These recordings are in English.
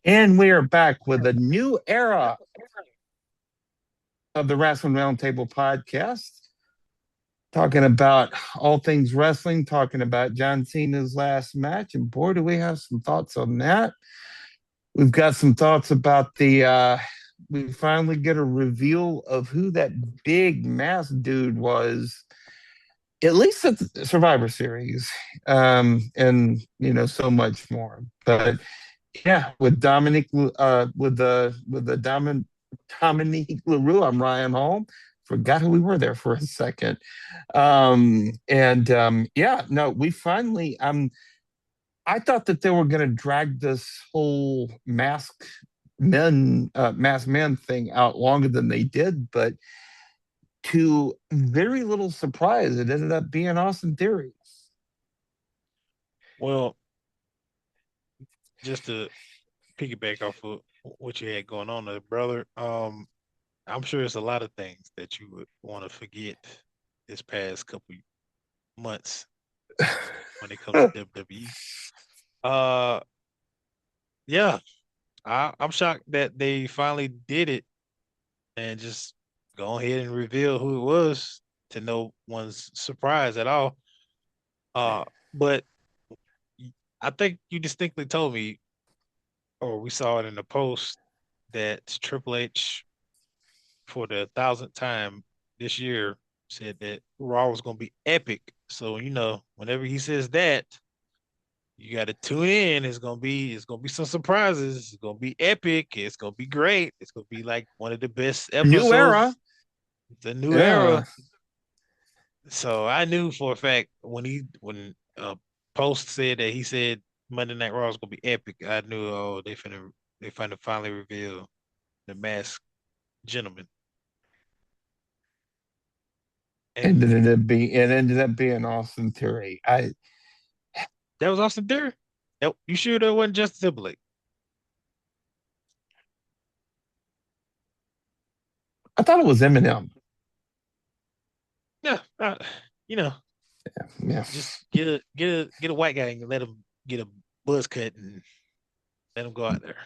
And we are back with a new era of the Wrestling Roundtable podcast, talking about all things wrestling, talking about John Cena's last match. And boy, do we have some thoughts on that. We've got some thoughts about we finally get a reveal of who that big mass dude was, at least at the Survivor Series, and so much more. But yeah, with Dominique LaRue, I'm Ryan Hall. Forgot who we were there for a second. Yeah, no, we finally I thought that they were gonna drag this whole masked men thing out longer than they did, but to very little surprise, it ended up being Austin Theory. Well, just to piggyback off of what you had going on there, brother, I'm sure it's a lot of things that you would want to forget this past couple months when it comes to WWE. Uh, yeah, I'm shocked that they finally did it and just go ahead and reveal who it was to no one's surprise at all. But I think you distinctly told me, or we saw it in the post, that Triple H for the thousandth time this year said that Raw was going to be epic. So whenever he says that, you got to tune in. It's gonna be some surprises. It's gonna be epic. It's gonna be great. It's gonna be like one of the best New era. episodes. The new era. Yeah. So I knew for a fact when Post said that he said Monday Night Raw was gonna be epic. I knew, oh, they finna finally reveal the masked gentleman. And And it ended up being Austin Theory. that was Austin Theory. You sure that wasn't Justin Timberlake? I thought it was Eminem. Yeah, you know, Yeah. just get a white guy and let him get a buzz cut and let him go out there.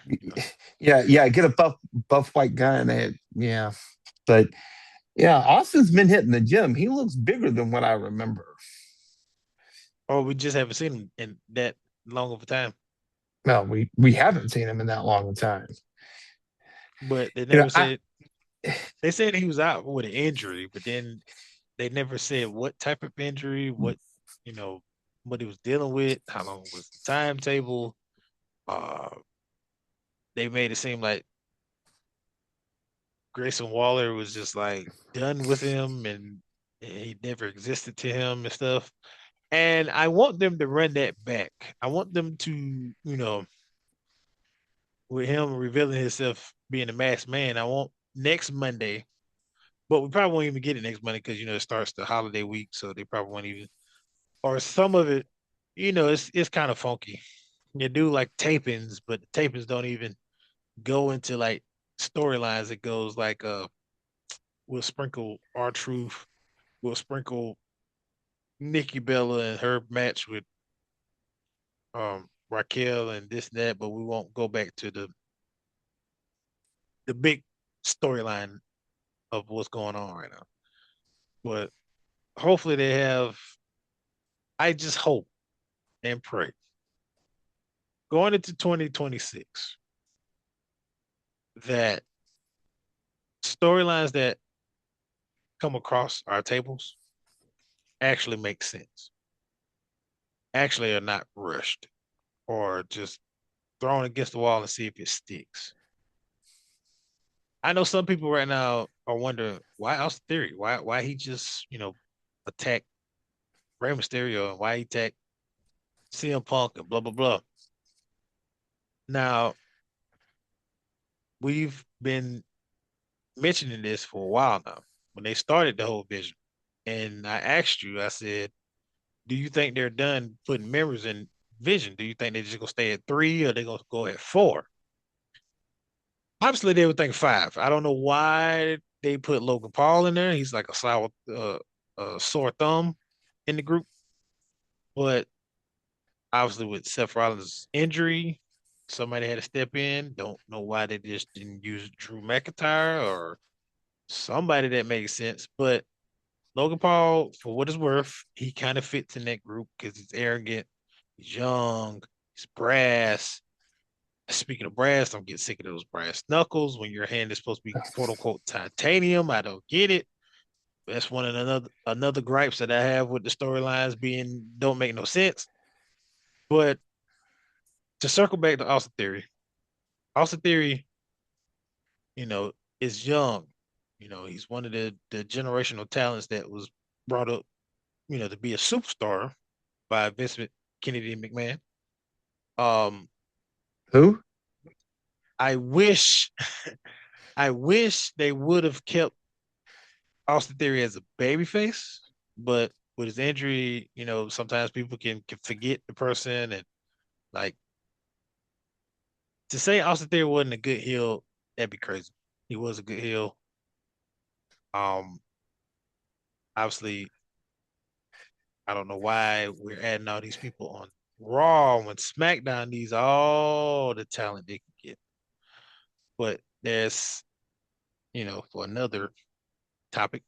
Yeah, get a buff white guy in there. Yeah. But yeah, Austin's been hitting the gym. He looks bigger than what I remember. Or we just haven't seen him in that long of a time. No, we haven't seen him in that long a time. But they You know, never I said they said he was out with an injury, but then they never said what type of injury, you know, what he was dealing with, how long was the timetable. Uh, they made it seem like Grayson Waller was just like done with him and he never existed to him and stuff. And I want them to run that back. I want them to, with him revealing himself being a masked man, I want next Monday, but we probably won't even get it next Monday because it starts the holiday week, so they probably won't even, or some of it, it's kind of funky. You do like tapings, but the tapings don't even go into like storylines. It goes like we'll sprinkle R-Truth, we'll sprinkle Nikki Bella and her match with Raquel and this and that, but we won't go back to the big storyline of what's going on right now. But hopefully they have. I just hope and pray going into 2026 that storylines that come across our tables actually make sense, actually are not rushed or just thrown against the wall and see if it sticks. I know some people right now are wondering why Austin Theory, why he just attacked Rey Mysterio and why he attacked CM Punk and blah blah blah. Now we've been mentioning this for a while now when they started the whole vision, and I asked you, I said, do you think they're done putting members in vision? Do you think they're just gonna stay at three or they're gonna go at four? Obviously, they would think five. I don't know why they put Logan Paul in there. He's like a sore thumb in the group, but obviously with Seth Rollins' injury, somebody had to step in. Don't know why they just didn't use Drew McIntyre or somebody that makes sense. But Logan Paul, for what it's worth, he kind of fits in that group because he's arrogant, he's young, he's brass. Speaking of brass, I'm getting sick of those brass knuckles when your hand is supposed to be quote unquote titanium. I don't get it. That's one of another gripes that I have with the storylines being don't make no sense. But to circle back to Austin Theory, you know, is young. You know, he's one of the generational talents that was brought up, to be a superstar by Vincent Kennedy McMahon. Um, Who? I wish I wish they would have kept Austin Theory as a babyface, but with his injury, sometimes people can forget the person and like to say Austin Theory wasn't a good heel, that'd be crazy. He was a good heel. Um, Obviously, I don't know why we're adding all these people on Raw when SmackDown needs all the talent they can get. But there's, for another topic.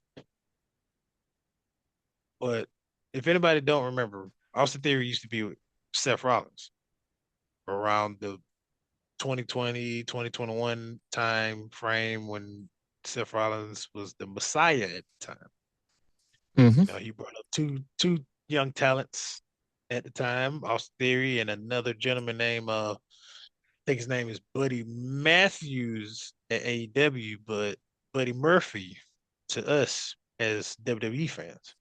But if anybody don't remember, Austin Theory used to be with Seth Rollins around the 2020, 2021 time frame when Seth Rollins was the Messiah at the time. Mm-hmm. He brought up two young talents at the time, Austin Theory and another gentleman named I think his name is Buddy Matthews at AEW, but Buddy Murphy to us as WWE fans.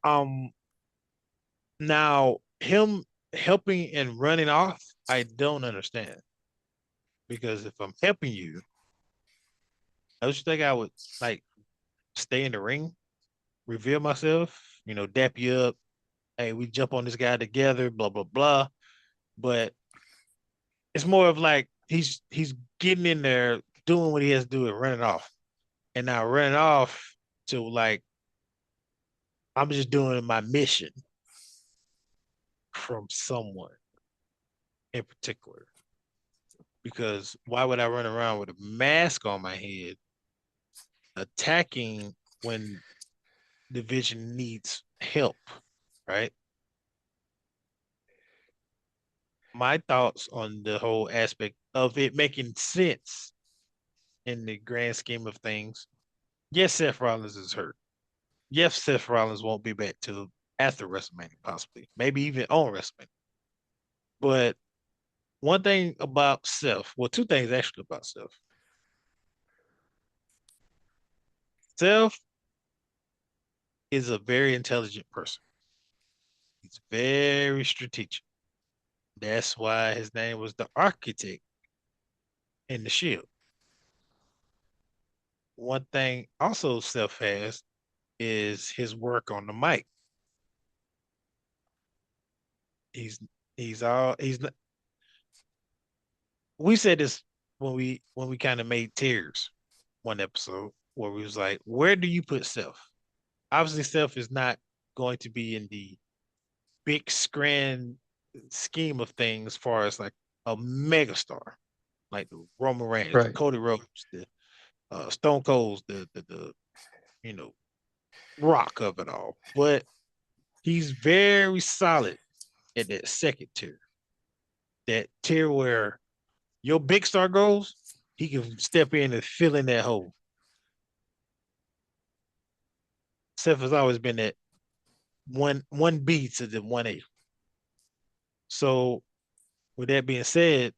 Um Now him helping and running off, I don't understand. Because if I'm helping you, I just think I would like stay in the ring, reveal myself, dap you up. Hey, we jump on this guy together, blah blah blah. But it's more of like he's getting in there, doing what he has to do, and running off. And now running off to like I'm just doing my mission from someone in particular. Because why would I run around with a mask on my head attacking when the vision needs help, right? My thoughts on the whole aspect of it making sense in the grand scheme of things. Yes, Seth Rollins is hurt. Yes, Seth Rollins won't be back till after WrestleMania, possibly, maybe even on WrestleMania. But one thing about Seth, well, two things actually about Seth. Seth is a very intelligent person. He's very strategic. That's why his name was the architect in the Shield. One thing also Seth has is his work on the mic. He's he's not, we said this when we kind of made tears one episode where we was like, where do you put Seth? Obviously, Seth is not going to be in the big grand scheme of things as far as like a megastar, like the Roman Reigns, the Right. Cody Rhodes, the Stone Cold, the you know rock of it all. But he's very solid at that second tier, that tier where your big star goes, he can step in and fill in that hole. Seth has always been that one B to the 1A. So with that being said,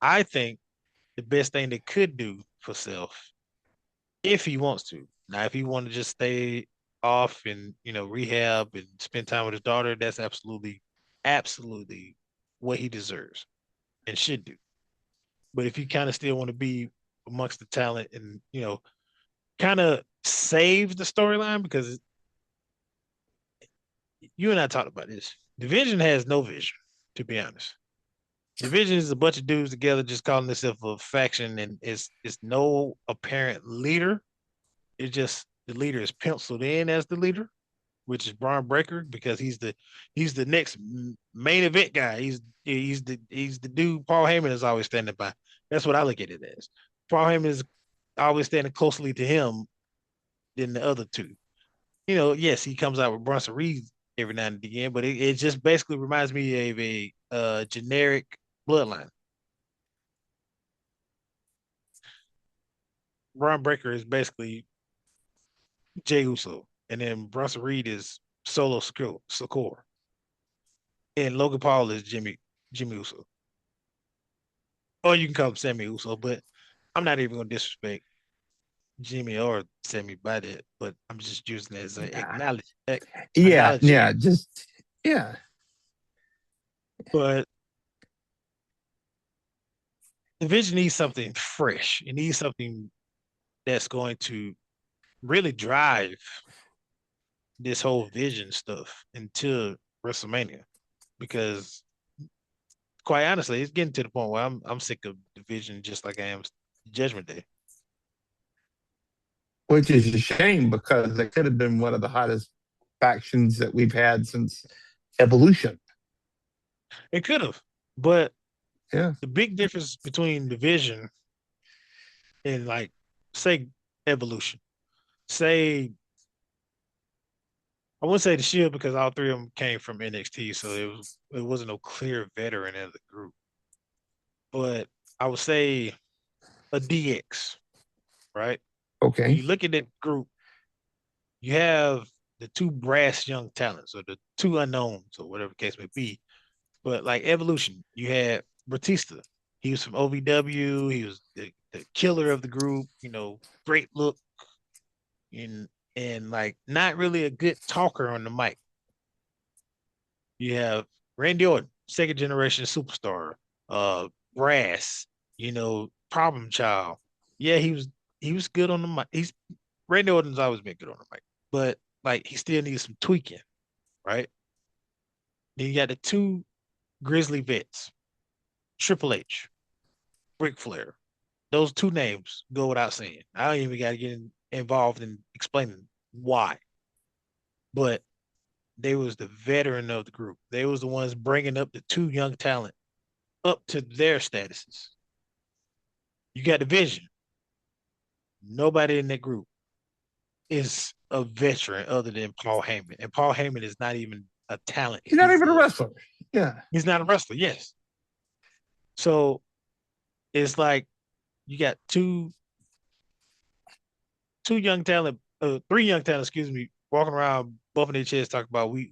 I think the best thing they could do for Seth, if he wants to. Now, if he want to just stay off and rehab and spend time with his daughter, that's absolutely what he deserves and should do. But if you kind of still want to be amongst the talent and kind of save the storyline, because you and I talked about this. Division has no vision, to be honest. Division is a bunch of dudes together just calling themselves a faction, and it's no apparent leader. It's just the leader is penciled in as the leader, which is Braun Breaker because he's the next main event guy. he's the dude Paul Heyman is always standing by. That's what I look at it as. Paul Heyman is always standing closely to him than the other two. Yes, he comes out with Bronson Reed every now and again, but it just basically reminds me of a generic bloodline. Braun Breaker is basically Jey Uso, and then Bronson Reed is Solo Sikoa, and Logan Paul is Jimmy Uso, or you can call him Sammy Uso, but I'm not even gonna disrespect Jimmy or Sammy by that, but I'm just using it as an Yeah. acknowledgement. Yeah. Just yeah. But the Vision needs something fresh. It needs something that's going to really drive this whole Vision stuff into WrestleMania, because quite honestly, it's getting to the point where I'm sick of Division, just like I am Judgment Day. Which is a shame because it could have been one of the hottest factions that we've had since Evolution. It could have, but Yeah. the big difference between Division and, like, say, Evolution, say, I wouldn't say the Shield because all three of them came from NXT, so it wasn't no clear veteran in the group. But I would say a DX, right? When Okay. you look at that group, you have the two brass young talents or the two unknowns or whatever the case may be. But like Evolution, you had Batista. He was from OVW. He was the killer of the group. Great look and like not really a good talker on the mic. You have Randy Orton, second generation superstar, brass. Problem child. Yeah, he was good on the mic. Randy Orton's always been good on the mic, but like he still needs some tweaking, right? Then you got the two Grizzly vets, Triple H, Ric Flair. Those two names go without saying. I don't even got to get involved in explaining why, but they was the veteran of the group. They was the ones bringing up the two young talent up to their statuses. You got the Vision. Nobody in that group is a veteran other than Paul Heyman, and Paul Heyman is not even a talent. He's not even a wrestler. Yeah. He's not a wrestler. Yes. So it's like you got two young talent, three young talent, excuse me, walking around bumping their chests, talking about we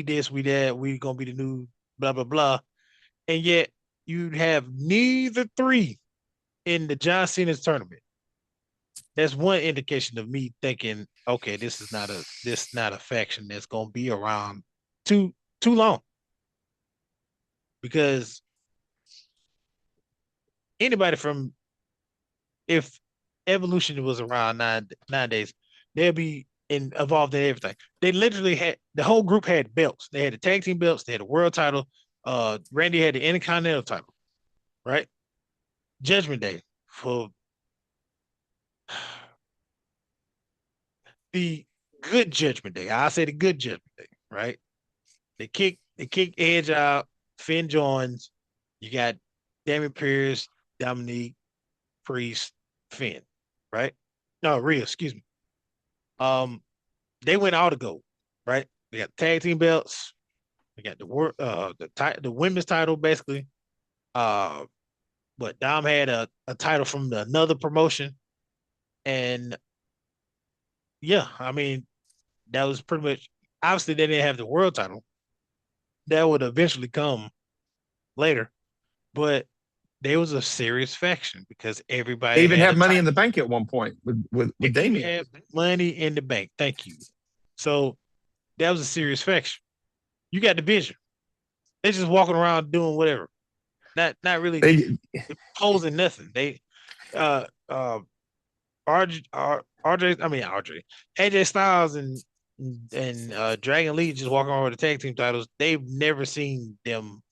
this, we that, we gonna be the new blah blah blah, and yet you have neither three in the John Cena's tournament. That's one indication of me thinking, okay, this not a faction that's gonna be around too long, because anybody from if Evolution was around nowadays, they'll be involved in everything. They literally had the whole group had belts. They had the tag team belts. They had a world title. Randy had the Intercontinental title, right? Judgment Day for the good Judgment Day. I say the good Judgment Day, right? They kick Edge out. Finn joins. You got Damien Pierce, Dominique, Priest, Finn, right? No, Rhea, excuse me. Um, they went all to gold, right? They got tag team belts. They got the women's title basically. Uh, but Dom had a title from another promotion, and yeah, I mean that was pretty much. Obviously, they didn't have the world title. That would eventually come later, but there was a serious faction because They everybody even had had a money in title. the bank at one point with They even Damien. had money in the bank. Thank you. So that was a serious faction. You got Division. They just walking around doing whatever, not really They posing nothing. They uh RJ, I mean RJ, AJ Styles and Dragon Lee just walking around with the tag team titles. They've never seen them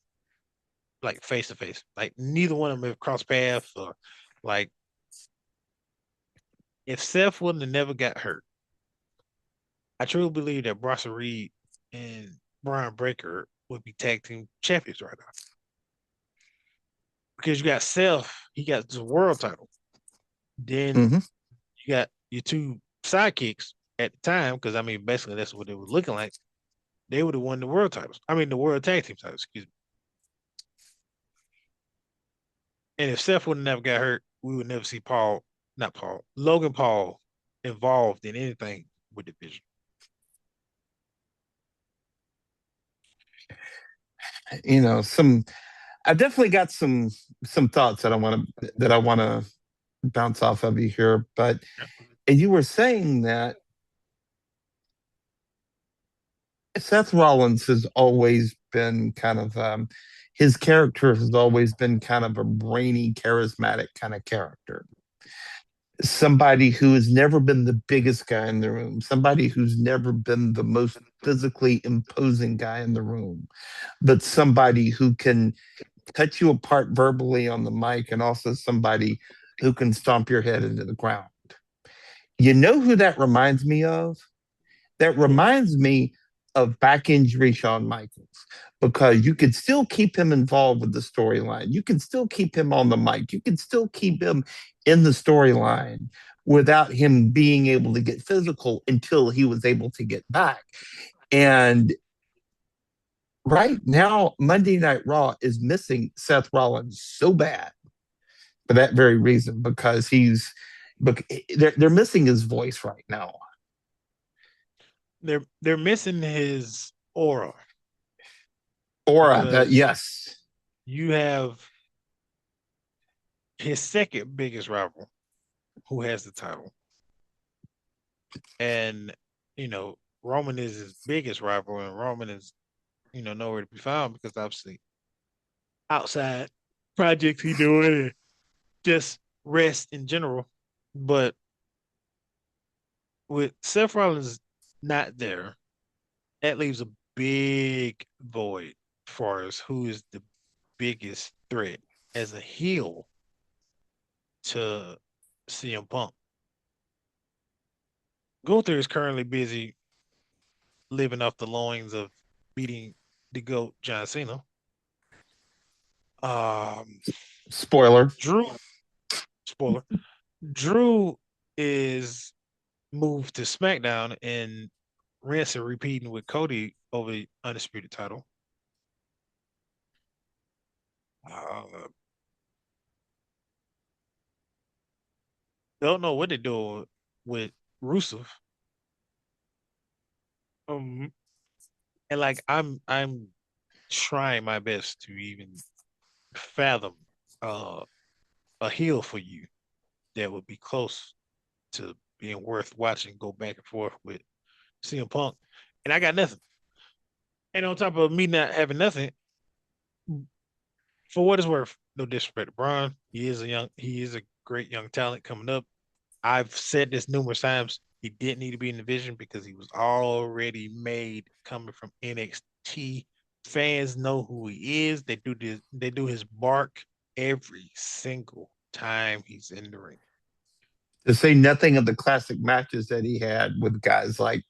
like face to face. Like neither one of them have crossed paths, or like if Seth wouldn't have never got hurt, I truly believe that Bronson Reed and Brian Breaker would be tag team champions right now. because you got Seth, he got the world title. Then Hmm. you got your two sidekicks at the time, because I mean, basically that's what they were looking like. They would have won the world titles. I mean, the world tag team titles. Excuse me. And if Seth would have never got hurt, we would never see Logan Paul involved in anything with the division. You know, I definitely got some thoughts that I want to bounce off of you here. But and you were saying that Seth Rollins has always been kind of his character has always been kind of a brainy, charismatic kind of character. Somebody who has never been the biggest guy in the room, somebody who's never been the most physically imposing guy in the room, but somebody who can cut you apart verbally on the mic and also somebody who can stomp your head into the ground. You know who that reminds me of? That reminds me of back injury Shawn Michaels, because you could still keep him involved with the storyline. You can still keep him on the mic. You can still keep him in the storyline without him being able to get physical until he was able to get back. And right now, Monday Night Raw is missing Seth Rollins so bad for that very reason, because they're missing his voice right now. They're missing his aura, Aura, that because yes. you have his second biggest rival who has the title. And, Roman is his biggest rival, and Roman is, nowhere to be found, because obviously outside projects he doing and just rest in general. But with Seth Rollins not there, that leaves a big void for us. Who is the biggest threat as a heel to CM Punk? Gunther is currently busy living off the loins of beating the GOAT John Cena. Um, Spoiler. Drew, spoiler, Drew is moved to SmackDown and rinse and repeating with Cody over the undisputed title. Uh, don't know what they're doing with Rusev. Um, and like I'm trying my best to even fathom uh a heel for you that would be close to being worth watching go back and forth with CM Punk. And I got nothing. And on top of me not having nothing, for what it's worth, no disrespect to Braun, he is a great young talent coming up. I've said this numerous times. He didn't need to be in the division because he was already made coming from NXT. Fans know who he is. They do his bark every single time he's in the ring. To say nothing of the classic matches that he had with guys like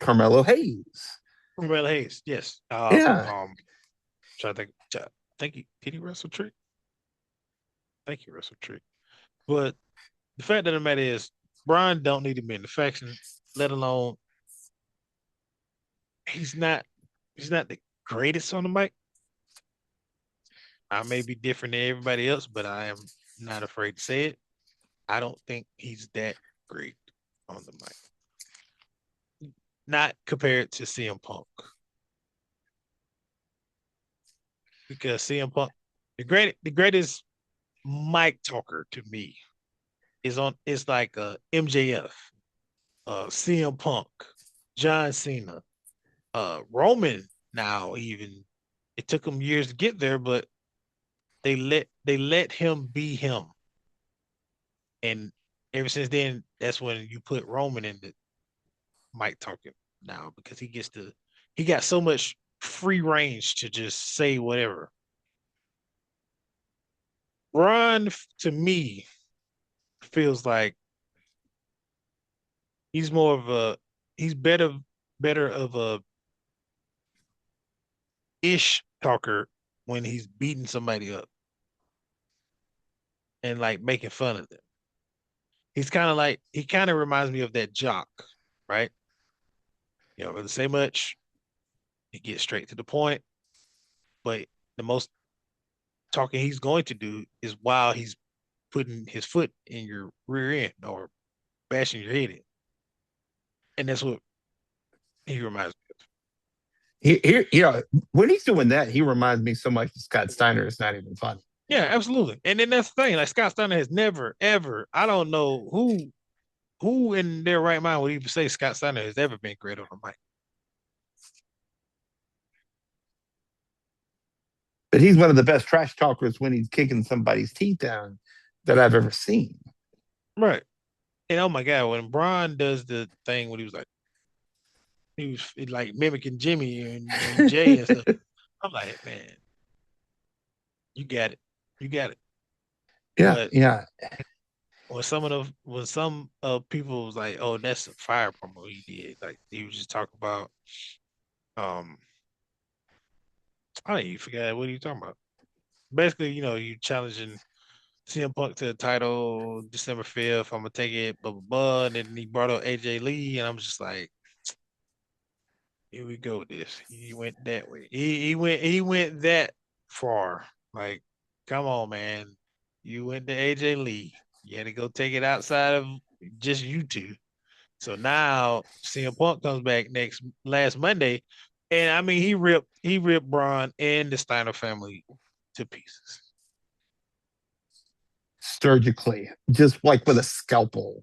Carmelo Hayes. Well, Hayes, yes. Yeah. Trying to think. I think did he wrestle Trick? I think he wrestled Trick. But the fact of the matter is, Brian don't need to be in the faction, let alone he's not he's not the greatest on the mic. I may be different than everybody else, but I am not afraid to say it. I don't think he's that great on the mic. Not compared to CM Punk. Because CM Punk, the greatest mic talker to me is like MJF, CM Punk, John Cena, Roman. Now even it took him years to get there, but they let him be him, and ever since then, that's when you put Roman in the mic talking now, because he got so much free range to just say whatever. Ron to me feels like he's more of a he's better of a ish talker when he's beating somebody up and like making fun of them. He's kind of like he kind of reminds me of that jock, right? You know, really say much. He gets straight to the point, but the most talking he's going to do is while he's putting his foot in your rear end or bashing your head in, and that's what he reminds me of. When he's doing that, he reminds me so much of Scott Steiner. It's not even funny. Yeah, absolutely. And then that's the thing. Like Scott Steiner has never, ever. I don't know who in their right mind would even say Scott Steiner has ever been great on the mic. But he's one of the best trash talkers when he's kicking somebody's teeth down that I've ever seen. Right. And oh my God, when Braun does the thing when he was like mimicking Jimmy and Jay and stuff. I'm like, man, you got it. You got it. Yeah, But yeah. when some people was like, oh, that's a fire promo he did. Like he was just talking about um I don't even forget what are you talking about. Basically, you know, you challenging CM Punk to the title December 5th. I'm gonna take it, blah blah blah. And then he brought up AJ Lee, and I'm just like, here we go with this. He went that way. He went that far. Like, come on, man. You went to AJ Lee. You had to go take it outside of just you two. So now CM Punk comes back last Monday, and I mean he ripped Braun and the Steiner family to pieces. Surgically, just like with a scalpel.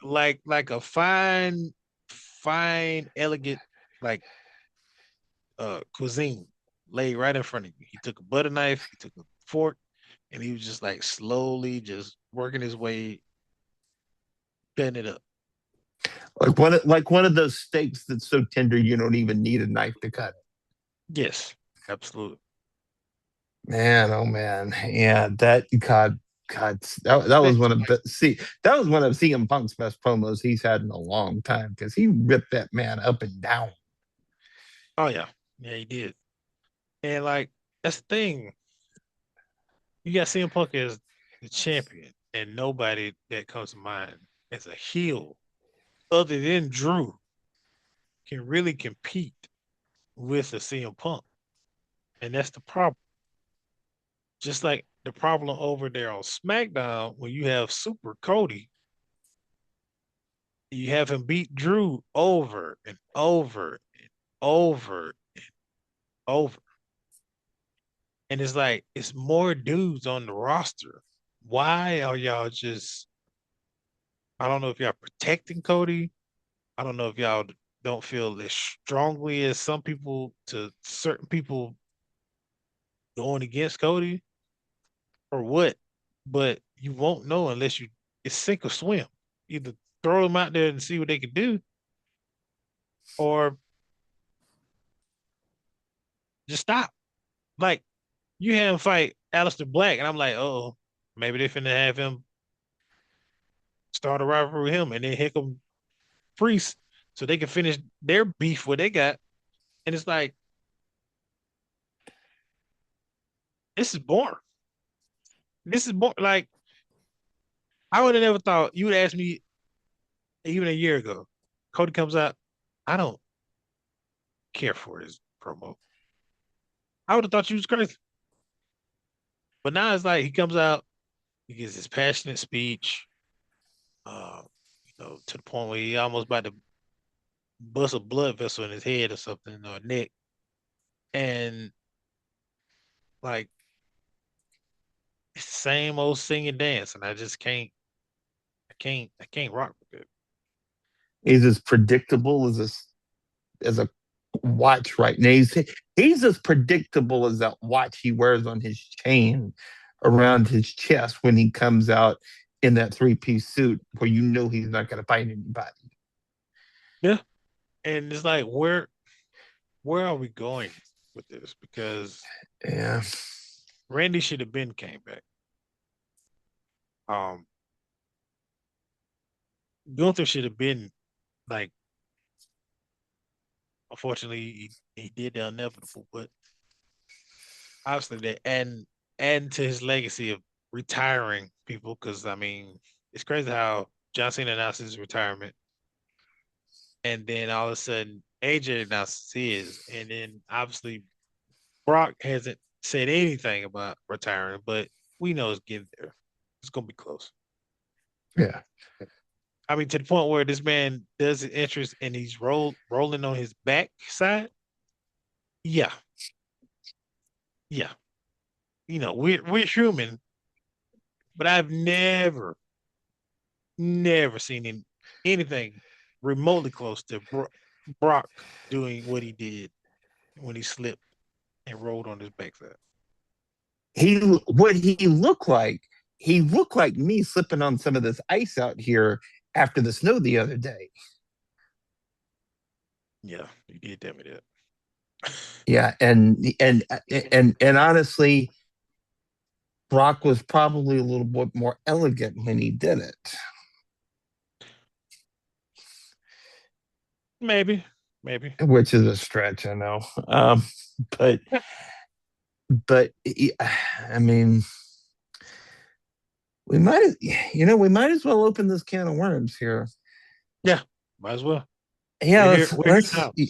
Like a fine, elegant, like cuisine laid right in front of you. He took a butter knife, he took a fork, and he was just like slowly just working his way, cutting it up. Like one of those steaks that's so tender you don't even need a knife to cut it. Yes, absolutely. Man, oh man, yeah, that was But, one of that was one of CM Punk's best promos he's had in a long time because he ripped that man up and down. oh yeah, he did. And like that's the thing. You got CM Punk as the champion, and nobody that comes to mind as a heel other than Drew can really compete with a CM Punk. And that's the problem. Just like the problem over there on SmackDown, when you have Super Cody, you have him beat Drew over and over and over and over. And it's like, it's more dudes on the roster. Why are y'all just, I don't know if y'all protecting Cody. I don't know if y'all don't feel as strongly as some people to certain people going against Cody or what, but you won't know unless you it's sink or swim. Either throw them out there and see what they can do, or just stop. Like you have him fight Aleister Black, and I'm like, oh, maybe they finna have him start a rivalry with him, and then Hickam Priest, so they can finish their beef what they got. And it's like this is boring. This is boring. Like I would have never thought you would ask me even a year ago. Cody comes out, I don't care for his promo. I would have thought you was crazy. But now it's like he comes out, he gives his passionate speech, uh, to the point where he almost about to bust a blood vessel in his head or something or neck. And like it's the same old sing and dance. And I just I can't rock with it. He's as predictable as a watch right now. He's as predictable as that watch he wears on his chain around his chest when he comes out in that three-piece suit where you know he's not going to fight anybody. Yeah. And it's like where are we going with this? Because Yeah. Randy should have been came back. Um Gunther should have been like unfortunately he did the inevitable, but obviously that, and adding to his legacy of retiring people. Because I mean, it's crazy how John Cena announced his retirement, and then all of a sudden AJ announces his, and then obviously Brock hasn't said anything about retiring, but we know it's getting there. It's gonna be close. Yeah. I mean, to the point where this man does his interest and he's rolling on his back side. Yeah, yeah. We're human, but I've never seen anything remotely close to Brock doing what he did when he slipped and rolled on his backside. What he looked like me slipping on some of this ice out here after the snow the other day. Yeah, he did tell me that. Yeah, and honestly, Brock was probably a little bit more elegant when he did it. Maybe, maybe. Which is a stretch, I know. But but I mean, we might we might as well open this can of worms here. Yeah, might as well. Yeah, We're here. We're here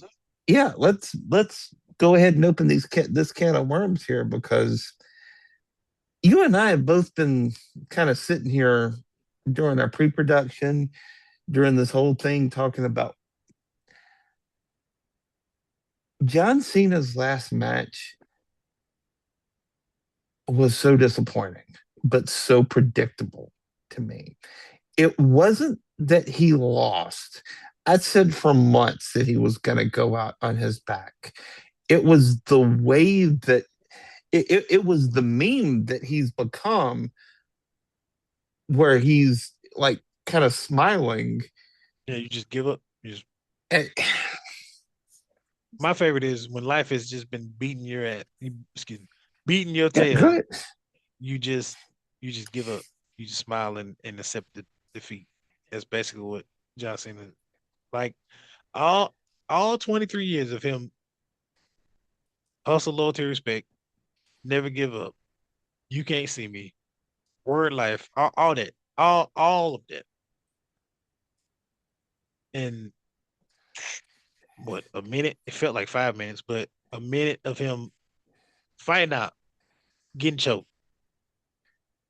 now. let's go ahead and open this can of worms here, because you and I have both been kind of sitting here during our pre-production, during this whole thing, talking about John Cena's last match was so disappointing, but so predictable to me. It wasn't that he lost. I said for months that he was going to go out on his back. It was the way that it was the meme that he's become, where he's like kind of smiling. Yeah, you just give up. You just And, My favorite is when life has just been beating your ass, excuse me, beating your yeah, tail. good. You just you just give up. You just smile and accept the defeat. That's basically what John Cena like. All 23 years of him hustle, loyalty, respect, never give up. You can't see me. Word life, all that, all of that. And what, a minute? It felt like 5 minutes, but a minute of him fighting out, getting choked,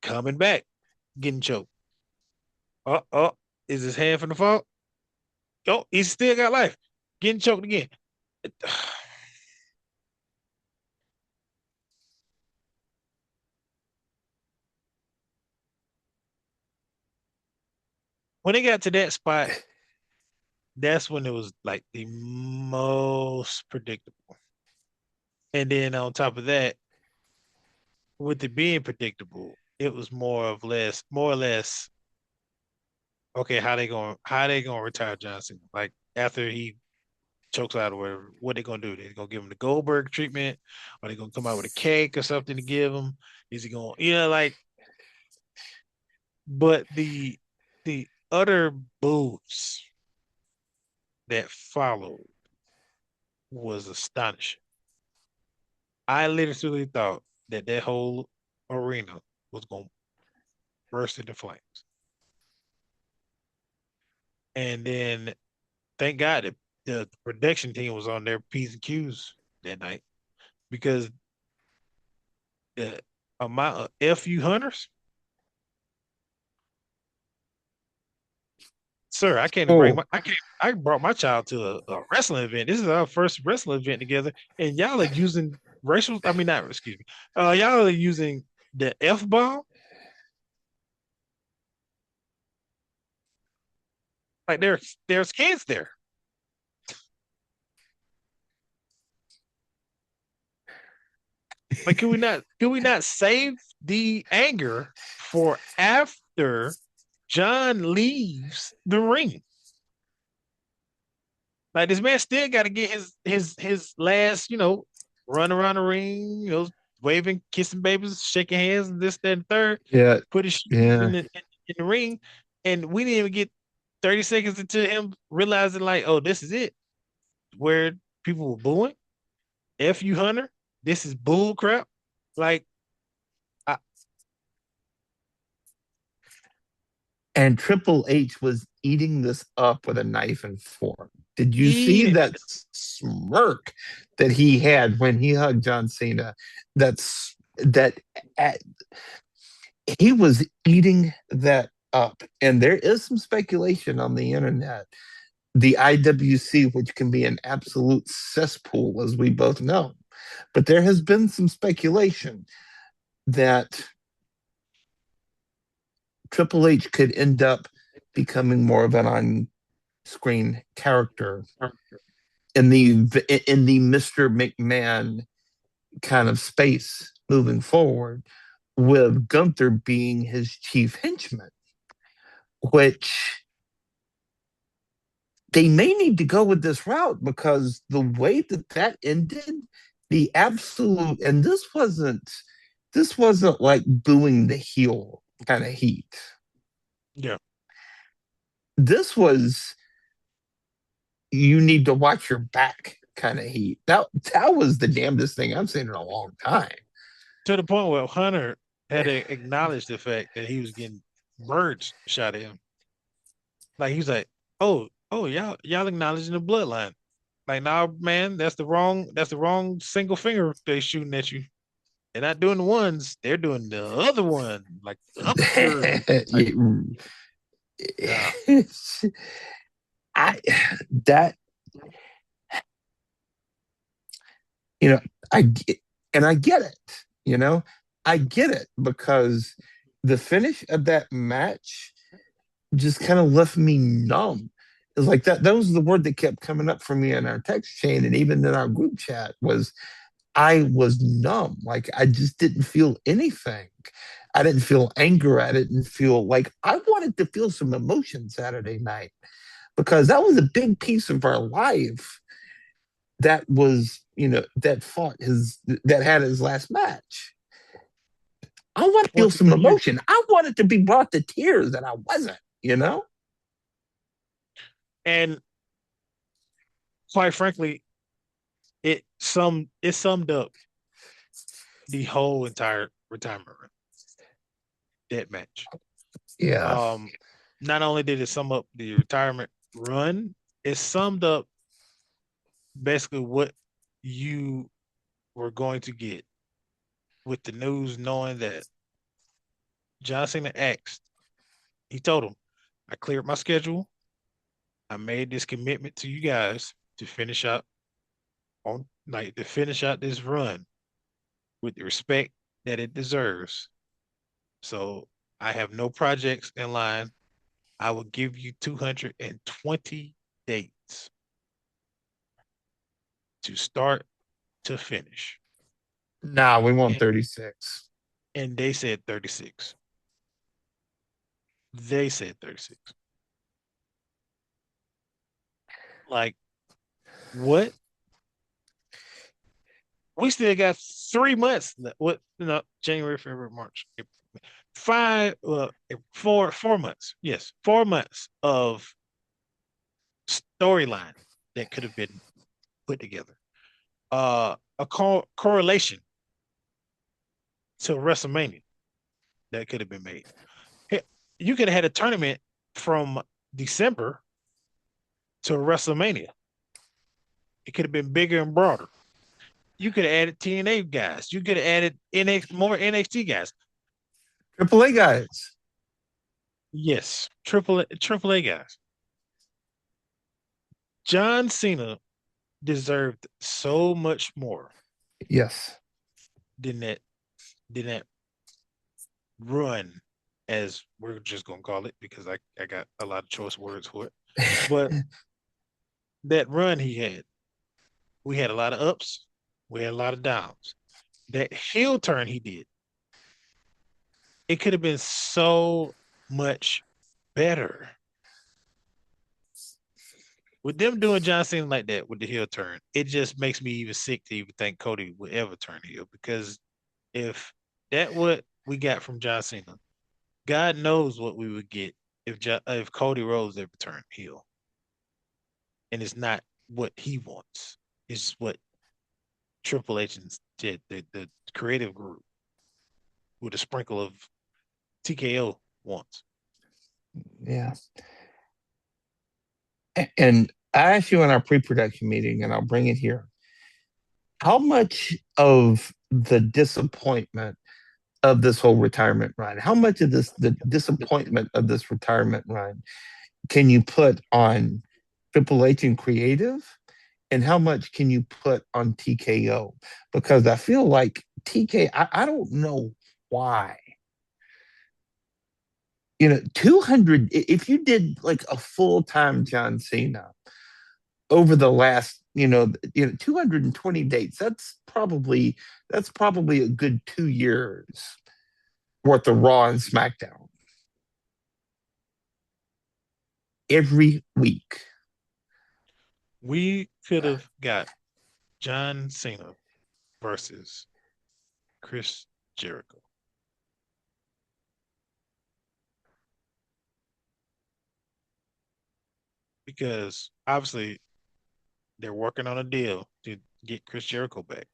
coming back, getting choked. Oh, is his hand from the fall? Oh, he's still got life. Getting choked again. When it got to that spot, that's when it was like the most predictable. And then on top of that, with it being predictable, it was more or less, okay, how they gonna retire Johnson? Like after he chokes out or whatever, what they gonna do? They gonna give him the Goldberg treatment? Are they gonna come out with a cake or something to give him? Is he gonna, like, but the utter booze that followed was astonishing. I literally thought that whole arena was gonna burst into flames. And then thank God that the production team was on their P's and Q's that night, because the amount of FU hunters, sir, I can't bring Oh, my I brought my child to a wrestling event. This is our first wrestling event together, and y'all are using racial. I mean, not excuse me. Y'all are using the F bomb. Like there's kids there. Like, can we not save the anger for after John leaves the ring? Like, this man still got to get his last, run around the ring, waving, kissing babies, shaking hands, and this, that, and third. yeah, Put his shoes yeah. in the ring, and we didn't even get 30 seconds into him realizing, like, oh, this is it. Where people were booing, F you Hunter, this is bull crap. Like, I, And Triple H was eating this up with a knife and fork. Did you see eat that smirk that he had when he hugged John Cena? That at, he was eating that up. And there is some speculation on the internet. The IWC, which can be an absolute cesspool, as we both know, but there has been some speculation that Triple H could end up becoming more of an on-screen character in the Mr. McMahon kind of space moving forward, with Gunther being his chief henchman, which they may need to go with this route because the way that that ended, the absolute, and this wasn't like booing the heel kind of heat. yeah. This was you need to watch your back kind of heat. That was the damnedest thing I've seen in a long time. To the point where Hunter had to acknowledge the fact that he was getting birds shot at him. Like he's like, oh, y'all acknowledging the bloodline. Like, nah, man, that's the wrong single finger they shooting at you. They're not doing the ones, they're doing the other one, like upper type. Yeah. I that you know I and I get it. You know, I get it because the finish of that match just kind of left me numb. It was like that. That was the word that kept coming up for me in our text chain and even in our group chat was I was numb. Like I just didn't feel anything. I didn't feel anger. I didn't feel like I wanted to feel some emotion Saturday night because that was a big piece of our life that was, that had his last match. I want to feel Once some again, you emotion. I wanted to be brought to tears and I wasn't. and quite frankly, it summed up the whole entire retirement run, that match. Yeah. Um, Not only did it sum up the retirement run, it summed up basically what you were going to get with the news, knowing that John Cena asked, he told him, I cleared my schedule. I made this commitment to you guys to finish out to finish out this run with the respect that it deserves. So I have no projects in line. I will give you 220 dates to start to finish. Nah, we want And, 36. and they said 36. They said 36. Like, what? We still got 3 months. What? No, January, February, March, April, five, 4 months. Yes, 4 months of storyline that could have been put together. A correlation to WrestleMania that could have been made. Hey, you could have had a tournament from December to WrestleMania. It could have been bigger and broader. You could have added TNA guys. You could have added more NXT guys. Triple A guys. Yes, triple A guys. John Cena deserved so much more Yes. than that run, as we're just gonna call it, because I got a lot of choice words for it. But that run he had, we had a lot of ups, we had a lot of downs. That heel turn he did, it could have been so much better. With them doing John Cena like that with the heel turn, it just makes me even sick to even think Cody would ever turn heel. Because if that what we got from John Cena, God knows what we would get if Cody Rhodes ever turned heel, and it's not what he wants. It's what Triple H did, the creative group with a sprinkle of TKO once. Yeah. And I asked you in our pre-production meeting, and I'll bring it here. How much of the disappointment of this whole retirement run, how much of the disappointment of this retirement run can you put on Triple H and creative, and how much can you put on TKO? Because I feel like I don't know why. 200, if you did like a full-time John Cena over the last, 220 dates, that's probably a good 2 years worth of Raw and SmackDown every week. We could have got John Cena versus Chris Jericho. Because obviously they're working on a deal to get Chris Jericho back.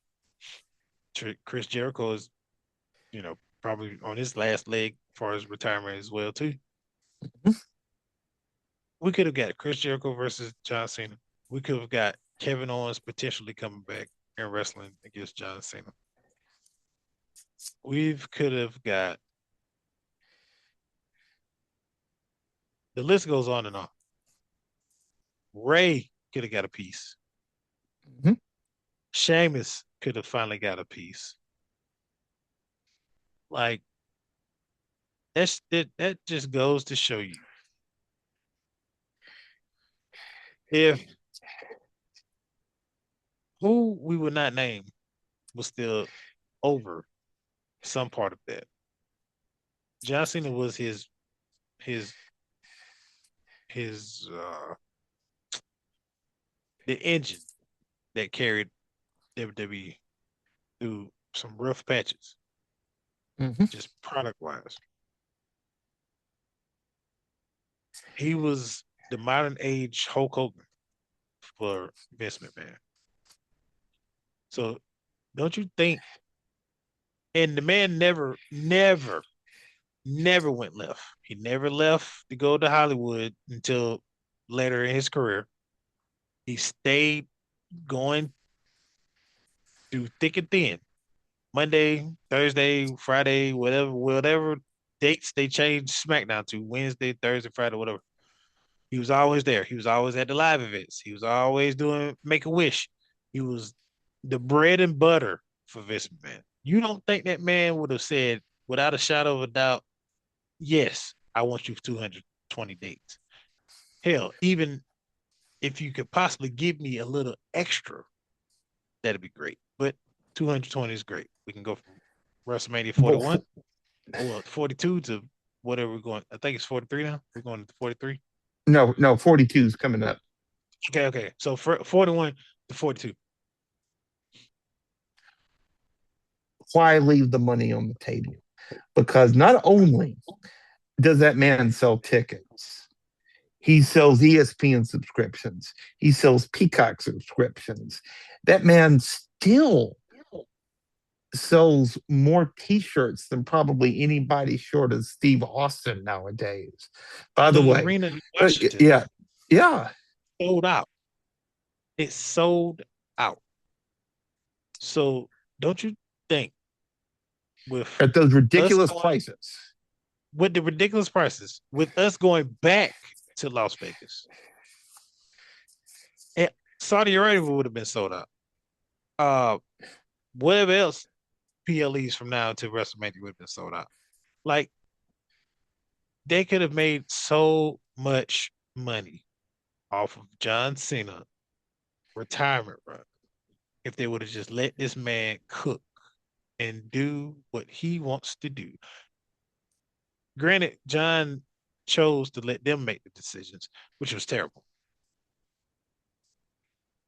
Chris Jericho is, probably on his last leg as far as retirement as well too. We could have got Chris Jericho versus John Cena. We could have got Kevin Owens potentially coming back and wrestling against John Cena. We could have got, the list goes on and on. Ray could have got a piece. Mm-hmm. Sheamus could have finally got a piece. Like that just goes to show you, if who we would not name was still over some part of that. John Cena was his his the engine that carried WWE through some rough patches, Mm-hmm. just product wise. He was the modern age Hulk Hogan for Vince McMahon. So don't you think? And the man never went left. He never left to go to Hollywood until later in his career. He stayed going through thick and thin. Monday, Thursday, Friday, whatever dates they changed SmackDown to, Wednesday, Thursday, Friday, whatever. He was always there. He was always at the live events. He was always doing Make a Wish. He was the bread and butter for Vince McMahon. You don't think that man would have said, without a shadow of a doubt, yes, I want you for 220 dates. Hell, even if you could possibly give me a little extra, that'd be great. But 220 is great. We can go from WrestleMania 41, well, 42 to whatever we're going. I think it's 43 now. We're going to 43. No, 42 is coming up. Okay. So 41 to 42. Why leave the money on the table? Because not only does that man sell tickets, he sells ESPN subscriptions, he sells Peacock subscriptions. That man still sells more T-shirts than probably anybody short of Steve Austin nowadays. By the The way, arena in Washington yeah, sold out. It sold out. So don't you think with at those us ridiculous going prices. with the ridiculous prices, with us going back to Las Vegas, and Saudi Arabia would have been sold out. Uh, whatever else PLEs from now to WrestleMania would have been sold out. Like they could have made so much money off of John Cena retirement run if they would have just let this man cook and do what he wants to do. Granted, John chose to let them make the decisions, which was terrible.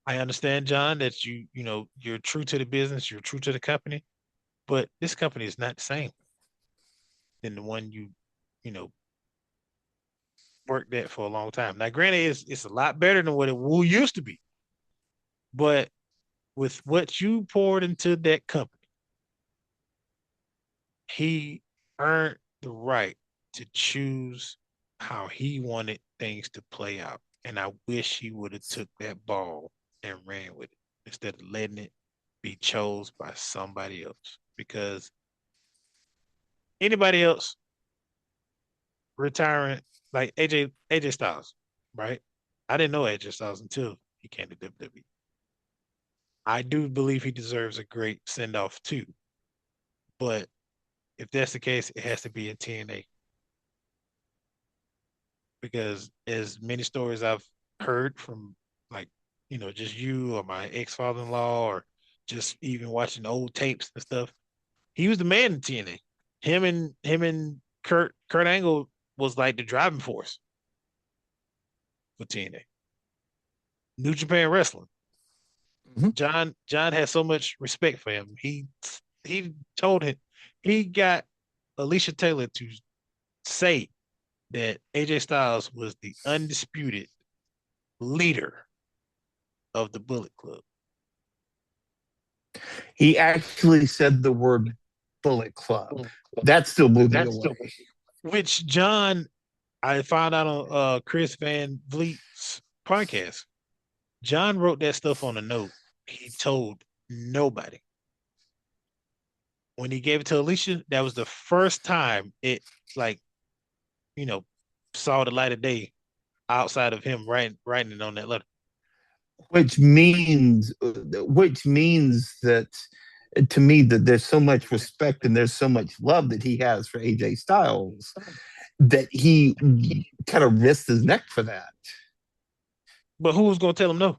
I understand, John, that you're true to the business, you're true to the company, but this company is not the same than the one you know, worked at for a long time. Now, granted, it's a lot better than what it used to be, but with what you poured into that company, he earned the right to choose how he wanted things to play out. And I wish he would have took that ball and ran with it instead of letting it be chose by somebody else. Because anybody else retiring, like AJ Styles, right? I didn't know AJ Styles until he came to WWE. I do believe he deserves a great send off too. But if that's the case, it has to be in TNA because as many stories I've heard from like, just you or my ex-father-in-law or just even watching old tapes and stuff, he was the man in TNA. Him and Kurt Angle was like the driving force for TNA. New Japan Wrestling. Mhm. John has so much respect for him. He told him he got Alicia Taylor to say that AJ Styles was the undisputed leader of the Bullet Club. He actually said the word Bullet Club. That still blew me away. Which John, I found out on Chris Van Vliet's podcast. John wrote that stuff on a note. He told nobody. When he gave it to Alicia, that was the first time it like, you know, saw the light of day outside of him writing it on that letter. Which means that to me that there's so much respect and there's so much love that he has for AJ Styles that he kind of risked his neck for that. But who was gonna tell him no?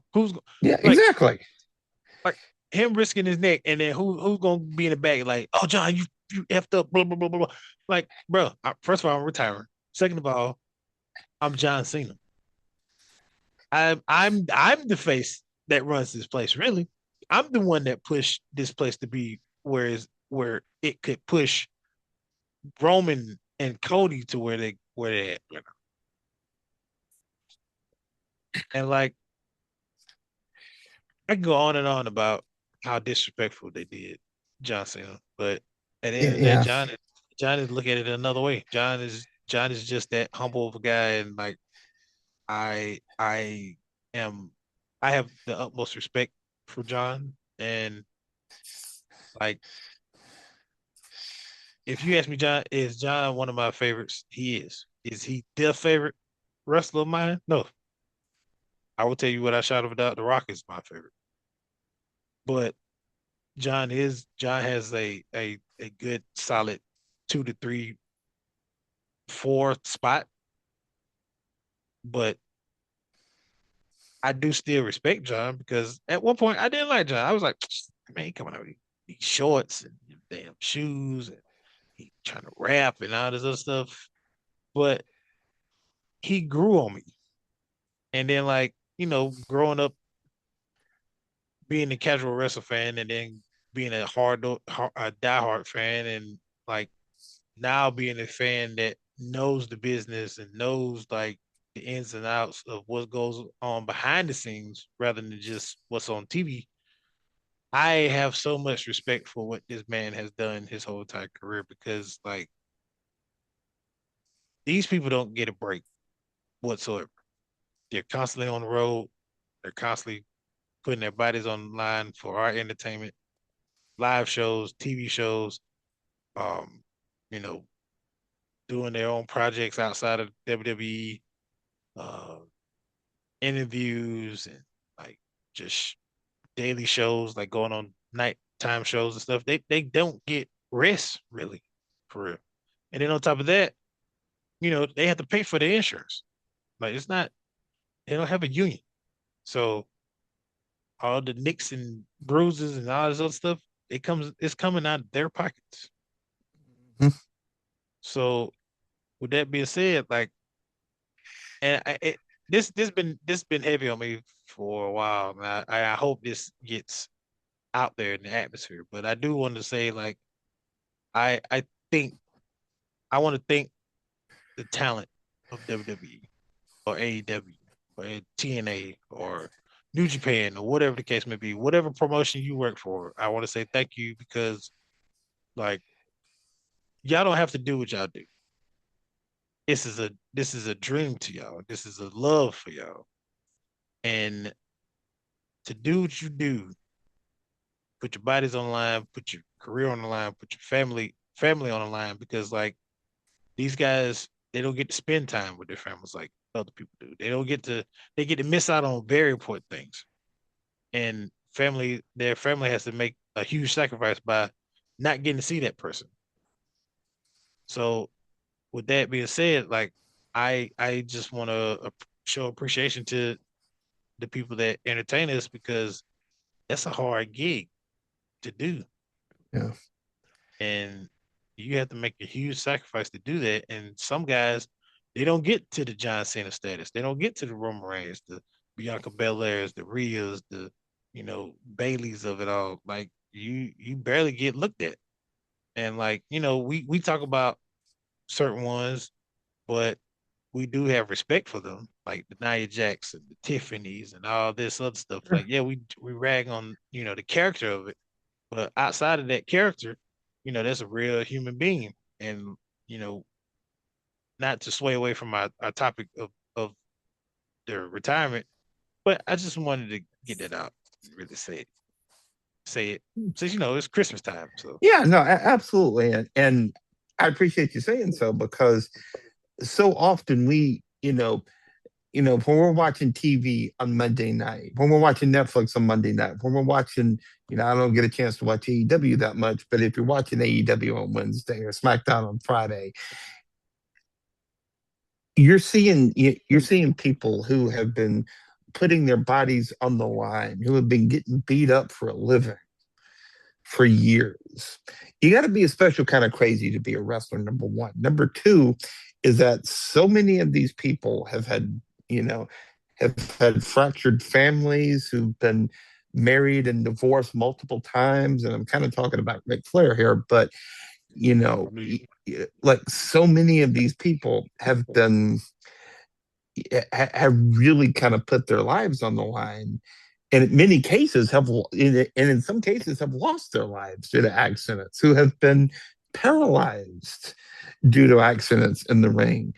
Yeah, Like exactly. like him risking his neck, and then who's gonna be in the back like, oh John, you effed up, blah blah blah blah. Like, bro, first of all, I'm retiring. Second of all, I'm John Cena. I'm the face that runs this place. Really, I'm the one that pushed this place to be where it could push Roman and Cody to where they at right now. And like I can go on and on about how disrespectful they did John Cena, but at the end of the day, Yeah. John is looking at it another way. John is just that humble of a guy, and like I am I have the utmost respect for John, and like if you ask me, John, is John one of my favorites? He is. Is he the favorite wrestler of mine? No. I will tell you what I shout about The Rock is my favorite. But John has a good solid 2 to 3, 4 spot, but I do still respect John because at one point I didn't like John. I was like, man, he coming out with these shorts and damn shoes and he trying to rap and all this other stuff. But he grew on me. And then like, growing up being a casual wrestler fan and then being a diehard fan and like now being a fan that knows the business and knows like the ins and outs of what goes on behind the scenes rather than just what's on TV. I have so much respect for what this man has done his whole entire career because like these people don't get a break whatsoever. They're constantly on the road. They're constantly putting their bodies on the line for our entertainment, live shows, TV shows, um, you know, doing their own projects outside of WWE, uh, interviews and like just daily shows, like going on nighttime shows and stuff. They don't get rest really, for real. And then on top of that, they have to pay for the insurance. Like it's not they don't have a union. So all the nicks and bruises and all this other stuff, it's coming out of their pockets. Mhm. So with that being said, like and this been heavy on me for a while. And I hope this gets out there in the atmosphere. But I do want to say, like, I think I want to thank the talent of WWE or AEW or TNA or New Japan or whatever the case may be, whatever promotion you work for. I want to say thank you because, like, y'all don't have to do what y'all do. This is a dream to y'all. This is a love for y'all. And to do what you do, put your bodies on the line, put your career on the line, put your family on the line because like these guys they don't get to spend time with their families like other people do. They get to miss out on very important things. And their family has to make a huge sacrifice by not getting to see that person. So with that being said, like I just want to show appreciation to the people that entertain us because that's a hard gig to do, Yeah. and you have to make a huge sacrifice to do that. And some guys, they don't get to the John Cena status. They don't get to the Roman Reigns, the Bianca Belairs, the Rheas, the Baileys of it all. Like you barely get looked at. And like we talk about certain ones, but we do have respect for them, like the Nia Jackson, the Tiffany's, and all this other stuff. Like, yeah, we rag on the character of it, but outside of that character, that's a real human being. And you know, not to sway away from our topic of their retirement, but I just wanted to get that out and really say it, since it's Christmas time. So Yeah, no, absolutely. And I appreciate you saying so because so often when we're watching TV on Monday night, when we're watching Netflix on Monday night, when we're watching, I don't get a chance to watch AEW that much, but if you're watching AEW on Wednesday or SmackDown on Friday, you're seeing people who have been putting their bodies on the line, who have been getting beat up for a living for years. You got to be a special kind of crazy to be a wrestler, number one. Number two is that so many of these people you know, have had fractured families who've been married and divorced multiple times. And I'm kind of talking about Ric Flair here, but you know, like so many of these people have really kind of put their lives on the line and in many cases in some cases have lost their lives due to accidents, who have been paralyzed due to accidents in the ring.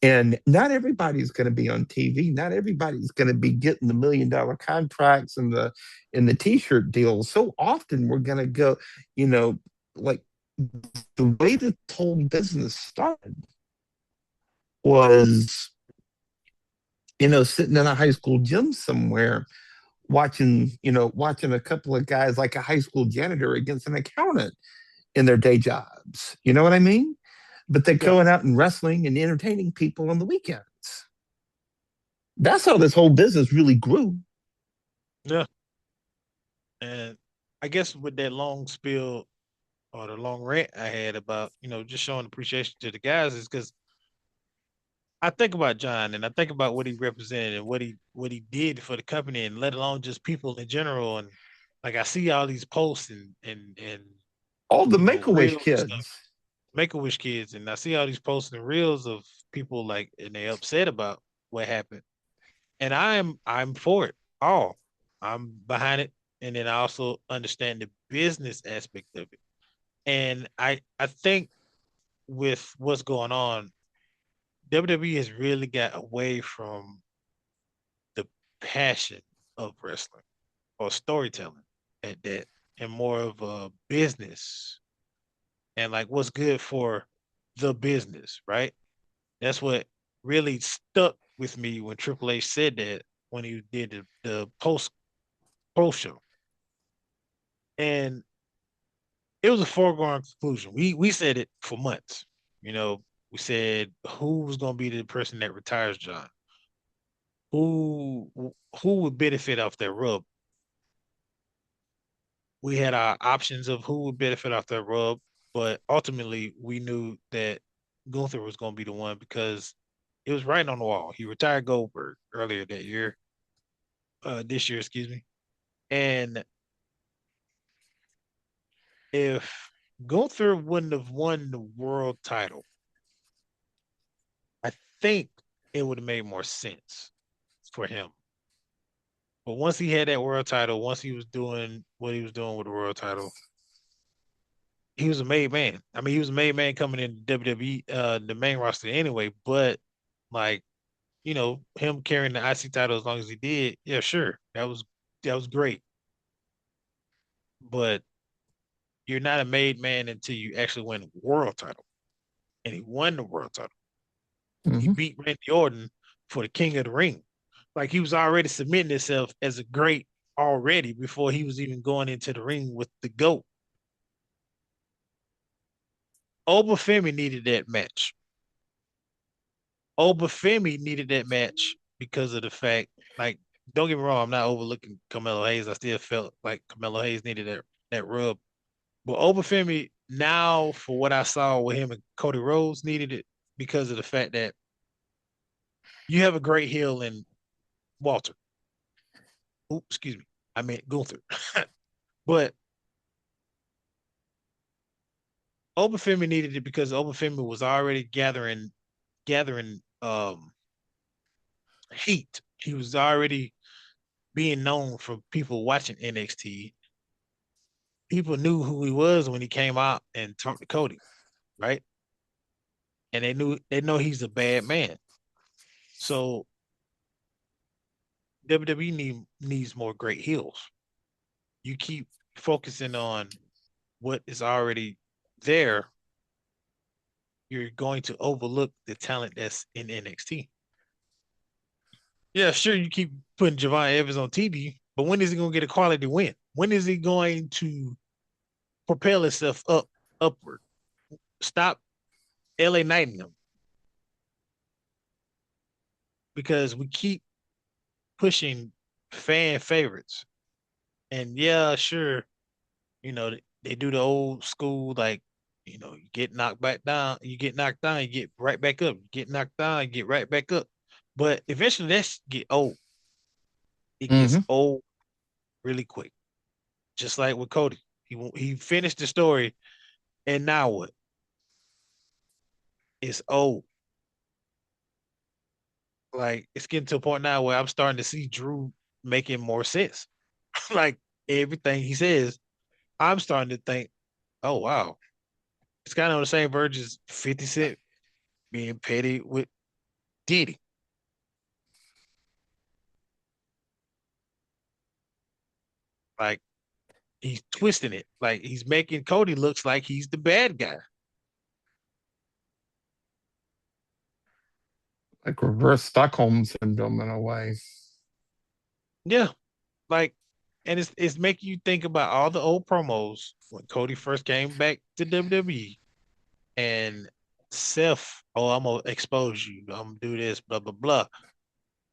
And not everybody's going to be on TV. Not everybody's going to be getting the $1 million contracts and the t-shirt deals. So often we're going to go, like the way this whole business started was, sitting in a high school gym somewhere watching a couple of guys like a high school janitor against an accountant in their day jobs. You know what I mean? But they're yeah, going out and wrestling and entertaining people on the weekends. That's how this whole business really grew. yeah. And I guess with that long spill or the long rant I had about just showing appreciation to the guys is because I think about John and I think about what he represented and what he did for the company and let alone just people in general. And like I see all these posts and All the Make-A-Wish reels and stuff, kids. Make-A-Wish kids, and I see all these posts and reels of people like and they upset about what happened. And I'm for it all. I'm behind it. And then I also understand the business aspect of it. And I think with what's going on, WWE has really got away from the passion of wrestling or storytelling at that and more of a business and like what's good for the business, right? That's what really stuck with me when Triple H said that when he did the post show. And it was a foregone conclusion. We said it for months. You know, we said who was gonna be the person that retires John? Who who would benefit off that rub? We had our options of who would benefit off that rub, but ultimately we knew that Gunther was going to be the one because it was right on the wall. He retired Goldberg earlier that year, this year, excuse me. And if Gunther wouldn't have won the world title, I think it would have made more sense for him. But once he had that world title, once he was doing what he was doing with the world title, he was a made man. I mean, he was a made man coming in WWE, the main roster anyway. But like, him carrying the IC title as long as he did, yeah, sure, that was great. But you're not a made man until you actually win a world title, and he won the world title. He Hmm. beat Randy Orton for the King of the Ring. Like he was already submitting himself as a great already before he was even going into the ring with the GOAT. Obafemi needed that match. Obafemi needed that match because of the fact, like, don't get me wrong, I'm not overlooking Carmelo Hayes. I still felt like Carmelo Hayes needed that rub. But Obafemi, now for what I saw with him and Cody Rhodes, needed it because of the fact that you have a great heel in Walter. Oops, excuse me. I meant Gunther. But Obafemi needed it because Obafemi was already gathering heat. He was already being known for people watching NXT. People knew who he was when he came out and talked to Cody, right? And they know he's a bad man. So WWE needs more great heels. You keep focusing on what is already there, you're going to overlook the talent that's in NXT. Yeah, sure, you keep putting Javon Evans on TV, but when is he going to get a quality win? When is he going to propel himself upward? Stop LA Knighting him because we keep pushing fan favorites. And yeah, sure, they do the old school, like, you get knocked back down, you get knocked down, you get right back up, you get knocked down, you get right back up. But eventually that's get old. It gets Hmm. old really quick. Just like with Cody. He finished the story and now what? It's old. Like it's getting to a point now where I'm starting to see Drew making more sense. Like everything he says, I'm starting to think, oh wow. It's kind of on the same verge as 50 Cent being petty with Diddy. Like he's twisting it. Like he's making Cody looks like he's the bad guy. Like reverse Stockholm syndrome in a way. Yeah. Like, and it's making you think about all the old promos when Cody first came back to WWE and Seth, oh, I'm gonna expose you. I'm gonna do this, blah blah blah.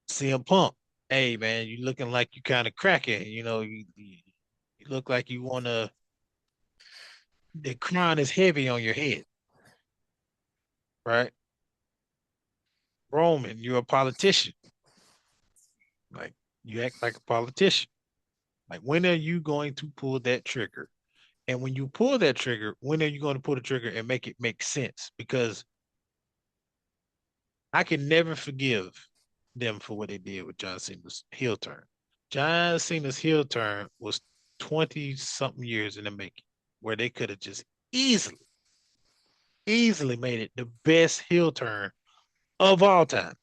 CM Punk, hey man, you looking like you kind of cracking. You look like you wanna. The crown is heavy on your head, right? Roman, you're a politician. Like you act like a politician. Like when are you going to pull that trigger? And when you pull that trigger, when are you going to pull the trigger and make it make sense? Because I can never forgive them for what they did with John Cena's heel turn. John Cena's heel turn was 20 something years in the making, where they could have just easily, easily made it the best heel turn of all time.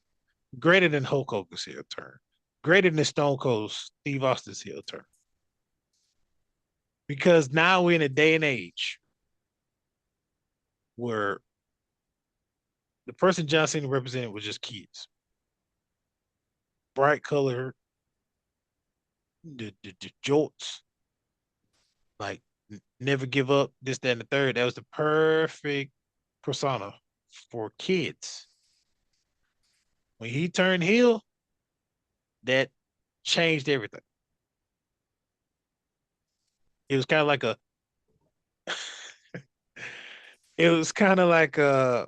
Greater than Hulk Hogan's heel turn, greater than Stone Cold Steve Austin's heel turn. Because now we're in a day and age where the person John Cena represented was just kids. Bright color, the jorts, like never give up, this, that, and the third. That was the perfect persona for kids. When he turned heel, that changed everything. It was kind of like a, it was kind of like